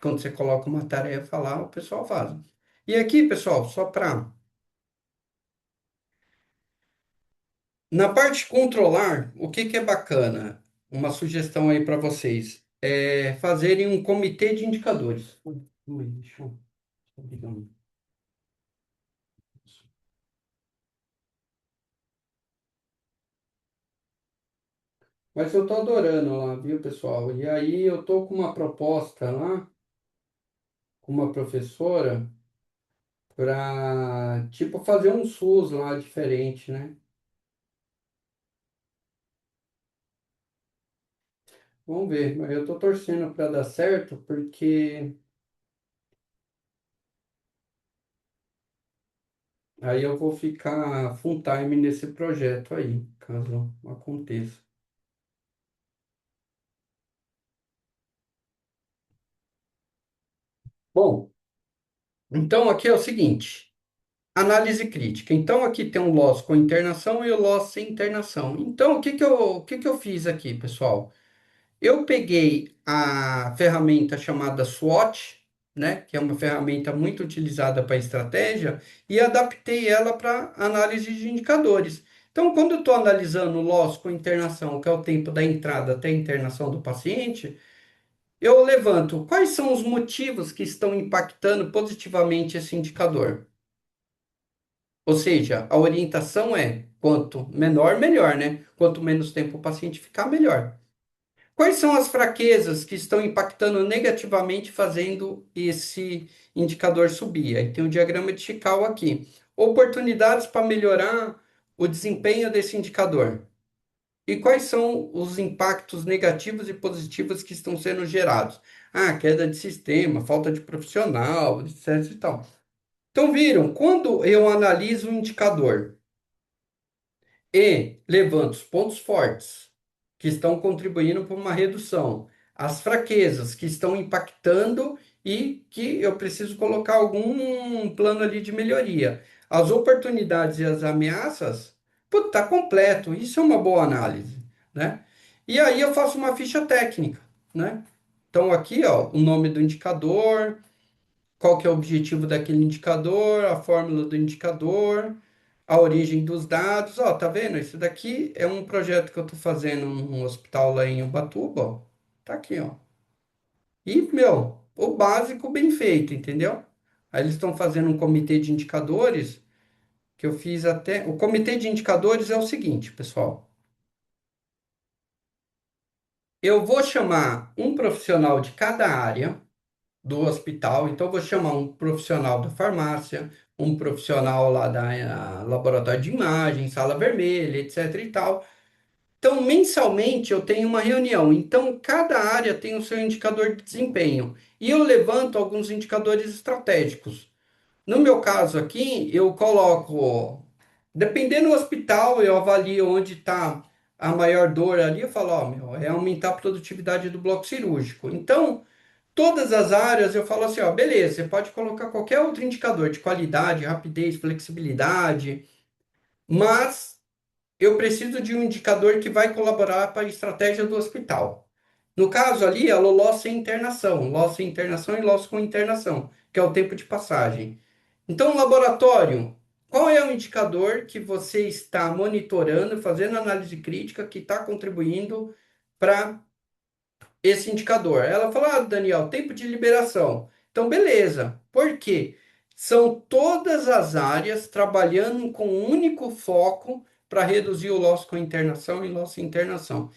quando você coloca uma tarefa lá, o pessoal faz. E aqui, pessoal, só para na parte de controlar, o que que é bacana? Uma sugestão aí para vocês é fazerem um comitê de indicadores. Ui, deixa eu- Mas eu tô adorando lá, viu, pessoal? E aí eu tô com uma proposta lá, com uma professora, para tipo fazer um SUS lá diferente, né? Vamos ver, mas eu tô torcendo para dar certo, porque aí eu vou ficar full time nesse projeto aí, caso aconteça. Bom, então aqui é o seguinte, análise crítica. Então aqui tem um loss com internação e o loss sem internação. Então o que que eu fiz aqui, pessoal? Eu peguei a ferramenta chamada SWOT, né, que é uma ferramenta muito utilizada para estratégia, e adaptei ela para análise de indicadores. Então, quando eu estou analisando o loss com internação, que é o tempo da entrada até a internação do paciente, eu levanto quais são os motivos que estão impactando positivamente esse indicador. Ou seja, a orientação é quanto menor, melhor, né? Quanto menos tempo o paciente ficar, melhor. Quais são as fraquezas que estão impactando negativamente, fazendo esse indicador subir? Aí tem o diagrama de Chicago aqui. Oportunidades para melhorar o desempenho desse indicador. E quais são os impactos negativos e positivos que estão sendo gerados? Ah, queda de sistema, falta de profissional, etc e tal. Então, viram, quando eu analiso o indicador e levanto os pontos fortes que estão contribuindo para uma redução, as fraquezas que estão impactando e que eu preciso colocar algum plano ali de melhoria. As oportunidades e as ameaças, putz, tá completo. Isso é uma boa análise, né? E aí eu faço uma ficha técnica, né? Então aqui, ó, o nome do indicador, qual que é o objetivo daquele indicador, a fórmula do indicador, a origem dos dados. Ó, tá vendo? Isso daqui é um projeto que eu tô fazendo num hospital lá em Ubatuba, ó. Tá aqui, ó. E, meu, o básico bem feito, entendeu? Aí eles estão fazendo um comitê de indicadores que eu fiz até. O comitê de indicadores é o seguinte, pessoal. Eu vou chamar um profissional de cada área do hospital. Então, eu vou chamar um profissional da farmácia, um profissional lá da laboratório de imagem, sala vermelha, etc. e tal. Então, mensalmente eu tenho uma reunião. Então, cada área tem o seu indicador de desempenho. E eu levanto alguns indicadores estratégicos. No meu caso aqui, eu coloco, dependendo do hospital, eu avalio onde está a maior dor ali. Eu falo, ó, meu, é aumentar a produtividade do bloco cirúrgico. Então, todas as áreas eu falo assim, ó, beleza, você pode colocar qualquer outro indicador de qualidade, rapidez, flexibilidade, mas eu preciso de um indicador que vai colaborar para a estratégia do hospital. No caso ali, a loss sem internação, loss sem internação e loss com internação, que é o tempo de passagem. Então, laboratório, qual é o indicador que você está monitorando, fazendo análise crítica, que está contribuindo para esse indicador? Ela fala, ah, Daniel, tempo de liberação. Então, beleza. Por quê? São todas as áreas trabalhando com um único foco para reduzir o loss com internação e loss sem internação.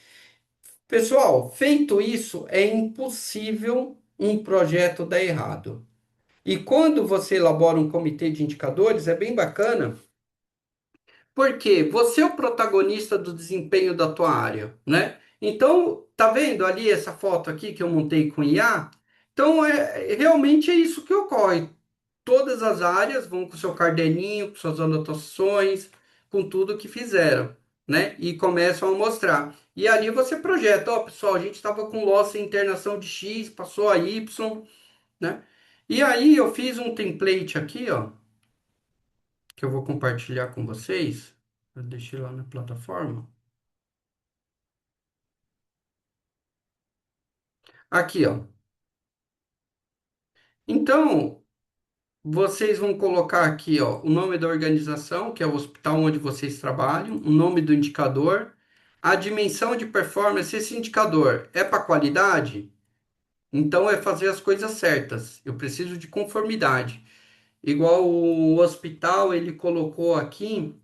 Pessoal, feito isso, é impossível um projeto dar errado. E quando você elabora um comitê de indicadores, é bem bacana, porque você é o protagonista do desempenho da tua área, né? Então, tá vendo ali essa foto aqui que eu montei com IA? Então, realmente é isso que ocorre. Todas as áreas vão com seu caderninho, com suas anotações, com tudo que fizeram, né? E começam a mostrar. E ali você projeta, ó, pessoal, a gente estava com loss em internação de X, passou a Y, né? E aí eu fiz um template aqui, ó, que eu vou compartilhar com vocês. Eu deixei lá na plataforma. Aqui, ó. Então, vocês vão colocar aqui, ó, o nome da organização, que é o hospital onde vocês trabalham, o nome do indicador, a dimensão de performance. Esse indicador é para qualidade? Então, é fazer as coisas certas. Eu preciso de conformidade. Igual o hospital, ele colocou aqui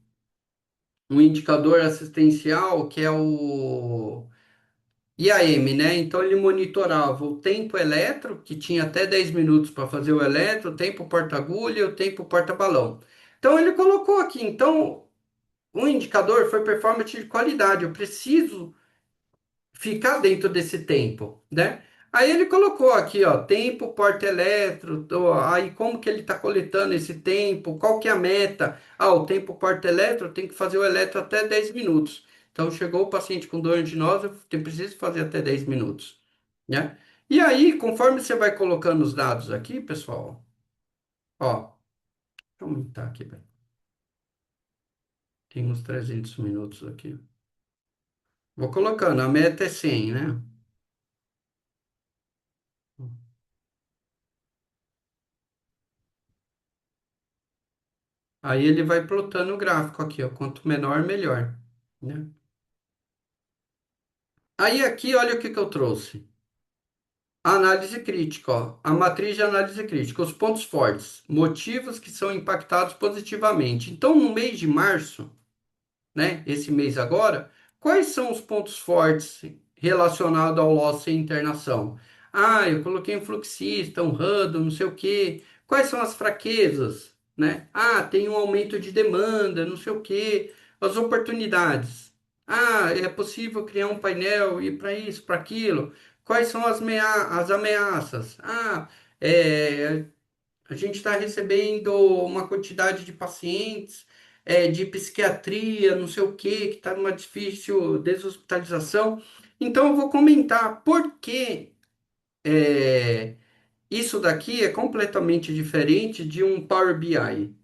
um indicador assistencial, que é o IAM, né? Então ele monitorava o tempo eletro, que tinha até 10 minutos para fazer o eletro, o tempo porta-agulha e o tempo porta-balão. Então ele colocou aqui, então o indicador foi performance de qualidade. Eu preciso ficar dentro desse tempo, né? Aí ele colocou aqui, ó, tempo porta-eletro, aí como que ele está coletando esse tempo, qual que é a meta? Ah, o tempo porta-eletro tem que fazer o eletro até 10 minutos. Então chegou o paciente com dor endinosa, eu preciso fazer até 10 minutos, né? E aí, conforme você vai colocando os dados aqui, pessoal, ó, deixa eu aumentar aqui, velho. Tem uns 300 minutos aqui. Vou colocando, a meta é 100, né? Aí ele vai plotando o gráfico aqui, ó. Quanto menor, melhor, né? Aí aqui, olha o que que eu trouxe. A análise crítica, ó. A matriz de análise crítica. Os pontos fortes. Motivos que são impactados positivamente. Então, no mês de março, né? Esse mês agora, quais são os pontos fortes relacionados ao loss e internação? Ah, eu coloquei um fluxista, um huddle, não sei o quê. Quais são as fraquezas, né? Ah, tem um aumento de demanda, não sei o quê. As oportunidades. Ah, é possível criar um painel e para isso, para aquilo. Quais são as ameaças? Ah, é, a gente está recebendo uma quantidade de pacientes de psiquiatria, não sei o que está numa difícil deshospitalização. Então, eu vou comentar por que isso daqui é completamente diferente de um Power BI.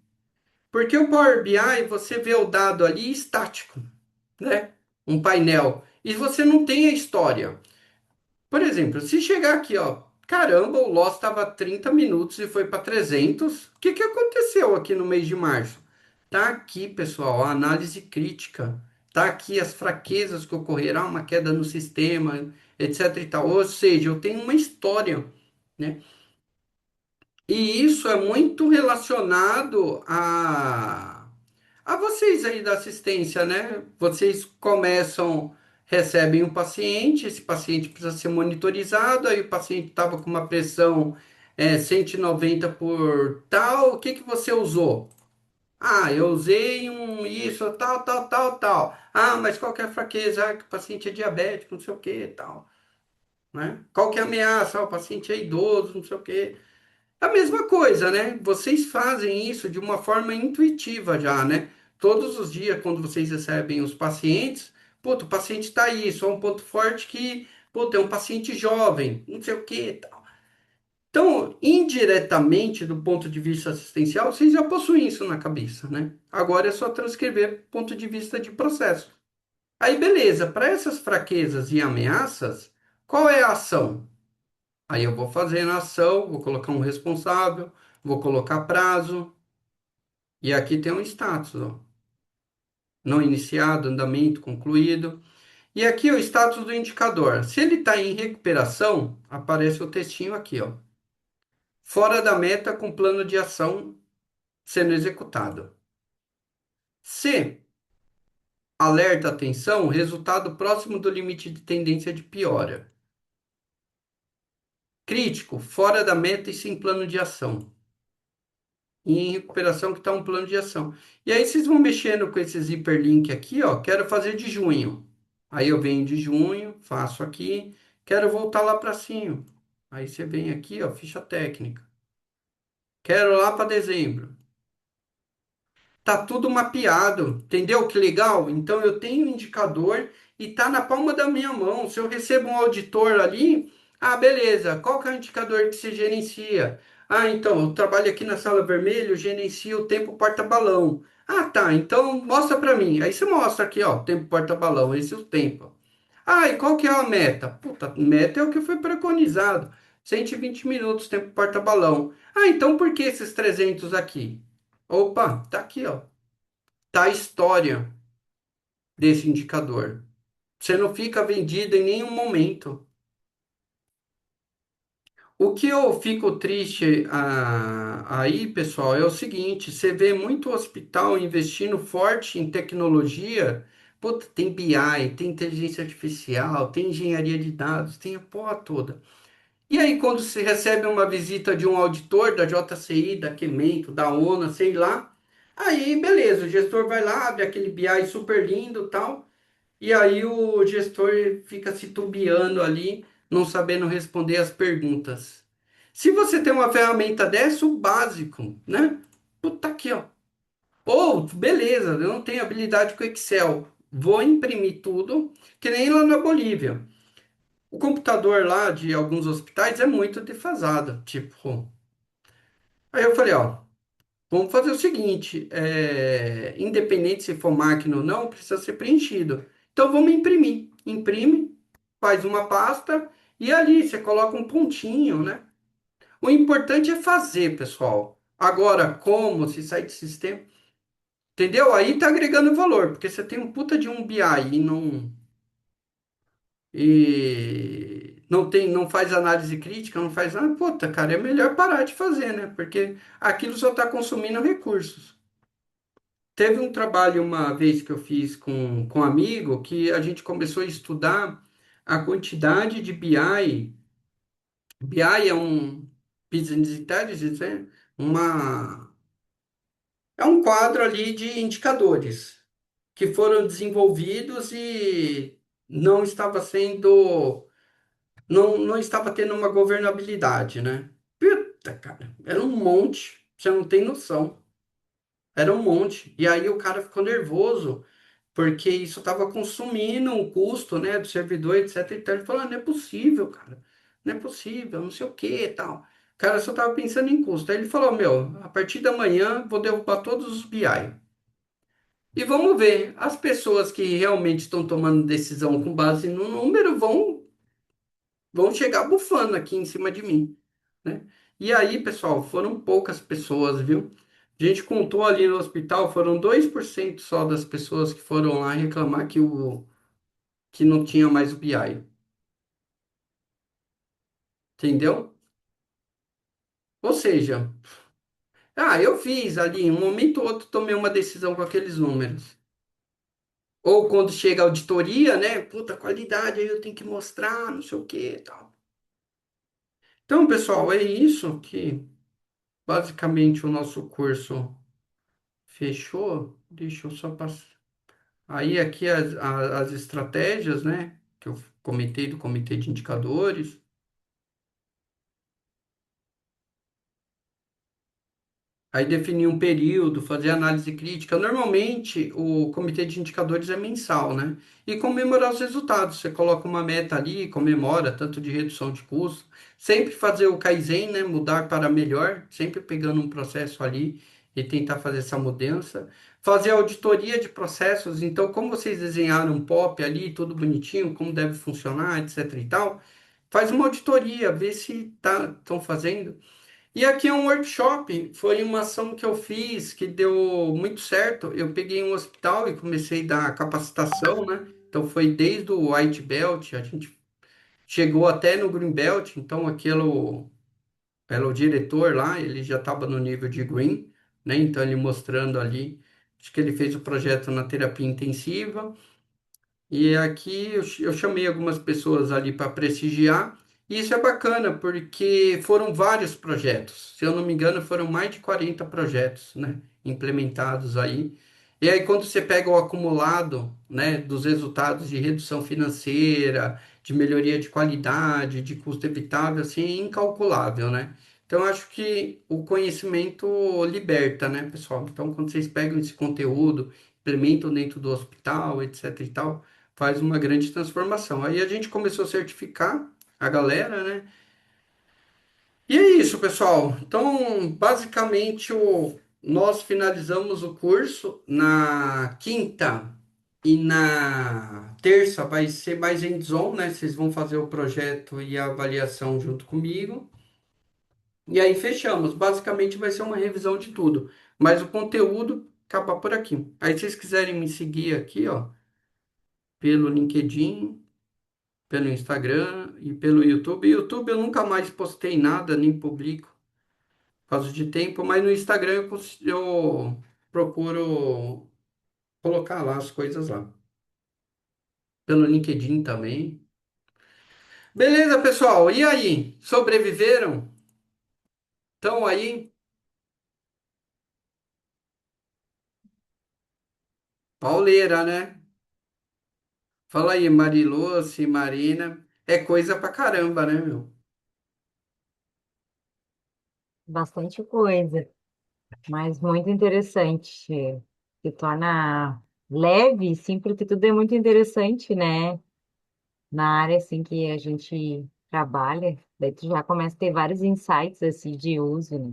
Porque o Power BI, você vê o dado ali estático, né? Um painel. E você não tem a história. Por exemplo, se chegar aqui, ó, caramba, o loss estava 30 minutos e foi para 300. O que que aconteceu aqui no mês de março? Tá aqui, pessoal, a análise crítica. Tá aqui as fraquezas que ocorreram, uma queda no sistema, etc e tal. Ou seja, eu tenho uma história, né? E isso é muito relacionado a vocês aí da assistência, né? Vocês começam, recebem um paciente, esse paciente precisa ser monitorizado, aí o paciente estava com uma pressão 190 por tal, o que que você usou? Ah, eu usei um isso, tal, tal, tal, tal. Ah, mas qual que é a fraqueza? Ah, que o paciente é diabético, não sei o que, tal, né? Qual que é a ameaça? Ah, o paciente é idoso, não sei o quê. A mesma coisa, né? Vocês fazem isso de uma forma intuitiva já, né? Todos os dias, quando vocês recebem os pacientes, puta, o paciente está aí, só um ponto forte que, puta, é um paciente jovem, não sei o que, tal. Então, indiretamente, do ponto de vista assistencial, vocês já possuem isso na cabeça, né? Agora é só transcrever ponto de vista de processo. Aí, beleza, para essas fraquezas e ameaças, qual é a ação? Aí eu vou fazer a ação, vou colocar um responsável, vou colocar prazo, e aqui tem um status, ó. Não iniciado, andamento concluído. E aqui o status do indicador. Se ele está em recuperação, aparece o textinho aqui, ó. Fora da meta com plano de ação sendo executado. Se alerta atenção, resultado próximo do limite de tendência de piora. Crítico, fora da meta e sem plano de ação. E em recuperação que está um plano de ação. E aí vocês vão mexendo com esses hiperlink aqui, ó. Quero fazer de junho. Aí eu venho de junho, faço aqui. Quero voltar lá para cima. Aí você vem aqui, ó, ficha técnica. Quero lá para dezembro. Tá tudo mapeado, entendeu? Que legal. Então eu tenho um indicador e tá na palma da minha mão. Se eu recebo um auditor ali, ah, beleza. Qual que é o indicador que se gerencia? Ah, então, eu trabalho aqui na sala vermelha, eu gerencio o tempo porta-balão. Ah, tá. Então mostra para mim. Aí você mostra aqui, ó, tempo porta-balão, esse é o tempo. Ah, e qual que é a meta? Puta, meta é o que foi preconizado. 120 minutos, tempo porta-balão. Ah, então por que esses 300 aqui? Opa, tá aqui, ó. Tá a história desse indicador. Você não fica vendido em nenhum momento. O que eu fico triste aí, pessoal, é o seguinte: você vê muito hospital investindo forte em tecnologia. Puta, tem BI, tem inteligência artificial, tem engenharia de dados, tem a porra toda. E aí, quando se recebe uma visita de um auditor da JCI, da Quemento, da ONA, sei lá, aí beleza, o gestor vai lá, abre aquele BI super lindo e tal, e aí o gestor fica se tubiando ali, não sabendo responder as perguntas. Se você tem uma ferramenta dessa, o básico, né? Puta aqui, ó. Ou, beleza, eu não tenho habilidade com Excel. Vou imprimir tudo, que nem lá na Bolívia. O computador lá de alguns hospitais é muito defasado, tipo. Aí eu falei, ó, vamos fazer o seguinte, independente se for máquina ou não, precisa ser preenchido. Então vamos imprimir. Imprime, faz uma pasta e ali você coloca um pontinho, né? O importante é fazer, pessoal. Agora, como, se sair de sistema, entendeu? Aí tá agregando valor, porque você tem um puta de um BI não faz análise crítica, não faz nada, puta, cara, é melhor parar de fazer, né? Porque aquilo só está consumindo recursos. Teve um trabalho uma vez que eu fiz com um amigo que a gente começou a estudar a quantidade de BI. BI é um Business Intelligence, né? Uma, é um quadro ali de indicadores que foram desenvolvidos e não estava sendo não estava tendo uma governabilidade, né? Puta, cara, era um monte, você não tem noção. Era um monte. E aí o cara ficou nervoso, porque isso estava consumindo um custo, né, do servidor, etc. Então ele falou, "Ah, não é possível, cara. Não é possível, não sei o que e tal. O cara só estava pensando em custo. Aí ele falou, meu, a partir da manhã vou derrubar todos os BI. E vamos ver, as pessoas que realmente estão tomando decisão com base no número vão chegar bufando aqui em cima de mim, né? E aí, pessoal, foram poucas pessoas, viu? A gente contou ali no hospital, foram 2% só das pessoas que foram lá reclamar que não tinha mais o BI, entendeu? Ou seja, eu fiz ali, em um momento ou outro, tomei uma decisão com aqueles números. Ou quando chega a auditoria, né? Puta, qualidade, aí eu tenho que mostrar, não sei o que e tal. Então, pessoal, é isso que basicamente o nosso curso fechou. Deixa eu só passar. Aí aqui as estratégias, né, que eu comentei do comitê de indicadores. Aí definir um período, fazer análise crítica. Normalmente, o comitê de indicadores é mensal, né? E comemorar os resultados. Você coloca uma meta ali, comemora, tanto de redução de custo. Sempre fazer o Kaizen, né? Mudar para melhor, sempre pegando um processo ali e tentar fazer essa mudança. Fazer auditoria de processos. Então, como vocês desenharam um POP ali, tudo bonitinho, como deve funcionar, etc e tal. Faz uma auditoria, vê se estão fazendo. E aqui é um workshop, foi uma ação que eu fiz que deu muito certo. Eu peguei um hospital e comecei a dar capacitação, né? Então foi desde o White Belt, a gente chegou até no Green Belt, então aquele, pelo diretor lá, ele já estava no nível de Green, né? Então ele mostrando ali, acho que ele fez o projeto na terapia intensiva. E aqui eu chamei algumas pessoas ali para prestigiar. E isso é bacana, porque foram vários projetos. Se eu não me engano, foram mais de 40 projetos, né, implementados aí. E aí, quando você pega o acumulado, né, dos resultados de redução financeira, de melhoria de qualidade, de custo evitável, assim, é incalculável, né? Então, eu acho que o conhecimento liberta, né, pessoal? Então, quando vocês pegam esse conteúdo, implementam dentro do hospital, etc e tal, faz uma grande transformação. Aí a gente começou a certificar a galera, né? E é isso, pessoal. Então, basicamente, nós finalizamos o curso na quinta e na terça vai ser mais hands-on, né? Vocês vão fazer o projeto e a avaliação junto comigo. E aí fechamos. Basicamente vai ser uma revisão de tudo. Mas o conteúdo acaba por aqui. Aí, se vocês quiserem me seguir aqui, ó, pelo LinkedIn, pelo Instagram e pelo YouTube. YouTube eu nunca mais postei nada, nem publico, por causa de tempo, mas no Instagram eu procuro colocar lá as coisas lá. Pelo LinkedIn também. Beleza, pessoal? E aí? Sobreviveram? Estão aí? Pauleira, né? Fala aí, Marilúcia, Marina. É coisa pra caramba, né, meu? Bastante coisa, mas muito interessante. Se torna leve, sim, porque tudo é muito interessante, né? Na área assim que a gente trabalha, daí tu já começa a ter vários insights assim de uso, né?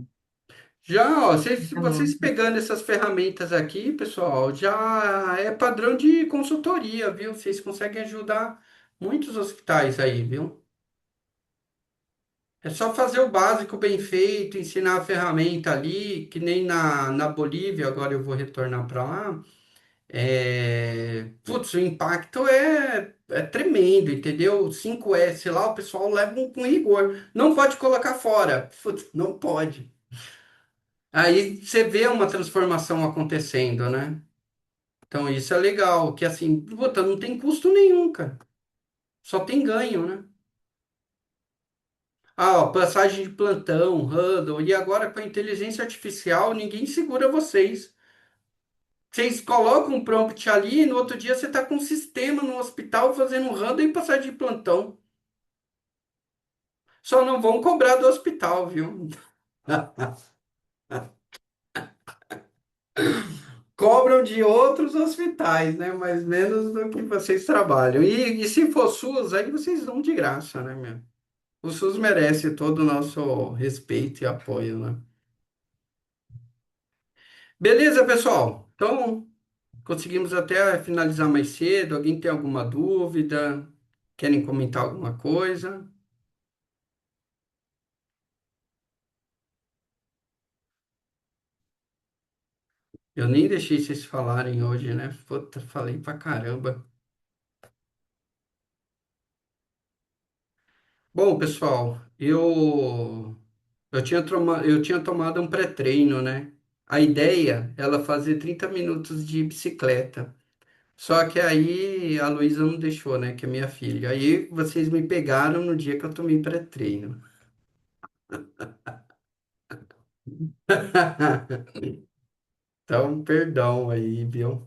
Já, ó, vocês Muito. pegando essas ferramentas aqui, pessoal, já é padrão de consultoria, viu? Vocês conseguem ajudar muitos hospitais aí, viu? É só fazer o básico bem feito, ensinar a ferramenta ali, que nem na Bolívia, agora eu vou retornar para lá. Putz, o impacto é tremendo, entendeu? 5S lá, o pessoal leva com rigor. Não pode colocar fora. Putz, não pode. Aí você vê uma transformação acontecendo, né? Então isso é legal, que assim, puta, não tem custo nenhum, cara. Só tem ganho, né? Ah, ó, passagem de plantão, huddle, e agora com a inteligência artificial, ninguém segura vocês. Vocês colocam um prompt ali e no outro dia você está com um sistema no hospital fazendo um huddle e passagem de plantão. Só não vão cobrar do hospital, viu? Cobram de outros hospitais, né? Mas menos do que vocês trabalham. E se for SUS, aí vocês dão de graça, né, meu? O SUS merece todo o nosso respeito e apoio, né? Beleza, pessoal? Então, conseguimos até finalizar mais cedo. Alguém tem alguma dúvida? Querem comentar alguma coisa? Eu nem deixei vocês falarem hoje, né? Puta, falei pra caramba. Bom, pessoal, eu tinha tomado um pré-treino, né? A ideia é ela fazer 30 minutos de bicicleta. Só que aí a Luísa não deixou, né? Que é minha filha. Aí vocês me pegaram no dia que eu tomei pré-treino. Então, perdão aí, viu?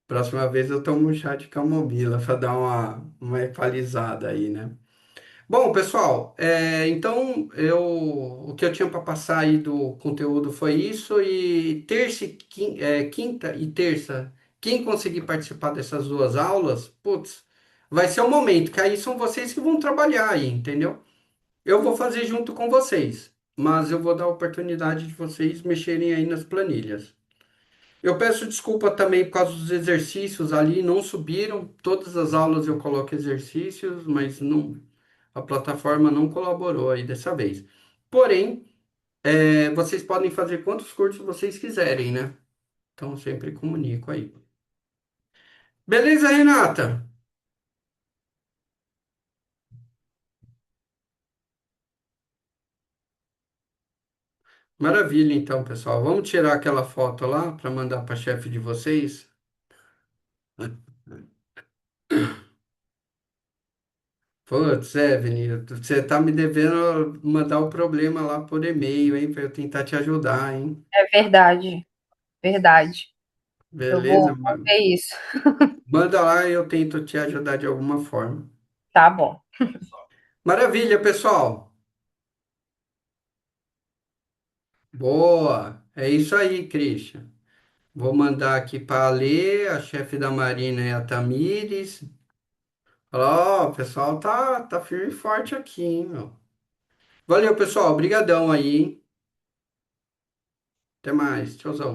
Próxima vez eu tomo um chá de camomila para dar uma equalizada aí, né? Bom, pessoal, então o que eu tinha para passar aí do conteúdo foi isso. E quinta e terça, quem conseguir participar dessas duas aulas, putz, vai ser o momento, que aí são vocês que vão trabalhar aí, entendeu? Eu vou fazer junto com vocês, mas eu vou dar a oportunidade de vocês mexerem aí nas planilhas. Eu peço desculpa também por causa dos exercícios ali, não subiram. Todas as aulas eu coloco exercícios, mas não, a plataforma não colaborou aí dessa vez. Porém, vocês podem fazer quantos cursos vocês quiserem, né? Então, eu sempre comunico aí. Beleza, Renata? Maravilha, então, pessoal. Vamos tirar aquela foto lá para mandar para a chefe de vocês? Putz, Evelyn, você tá me devendo mandar o problema lá por e-mail, hein, para eu tentar te ajudar, hein? É verdade, verdade. Eu Beleza? vou ver isso. Manda lá e eu tento te ajudar de alguma forma. Tá bom. Maravilha, pessoal. Boa. É isso aí, Christian. Vou mandar aqui para a Lê, a chefe da Marina e a Tamires. Ó, o pessoal tá firme e forte aqui, hein, meu. Valeu, pessoal. Obrigadão aí, hein? Até mais. Tchauzão.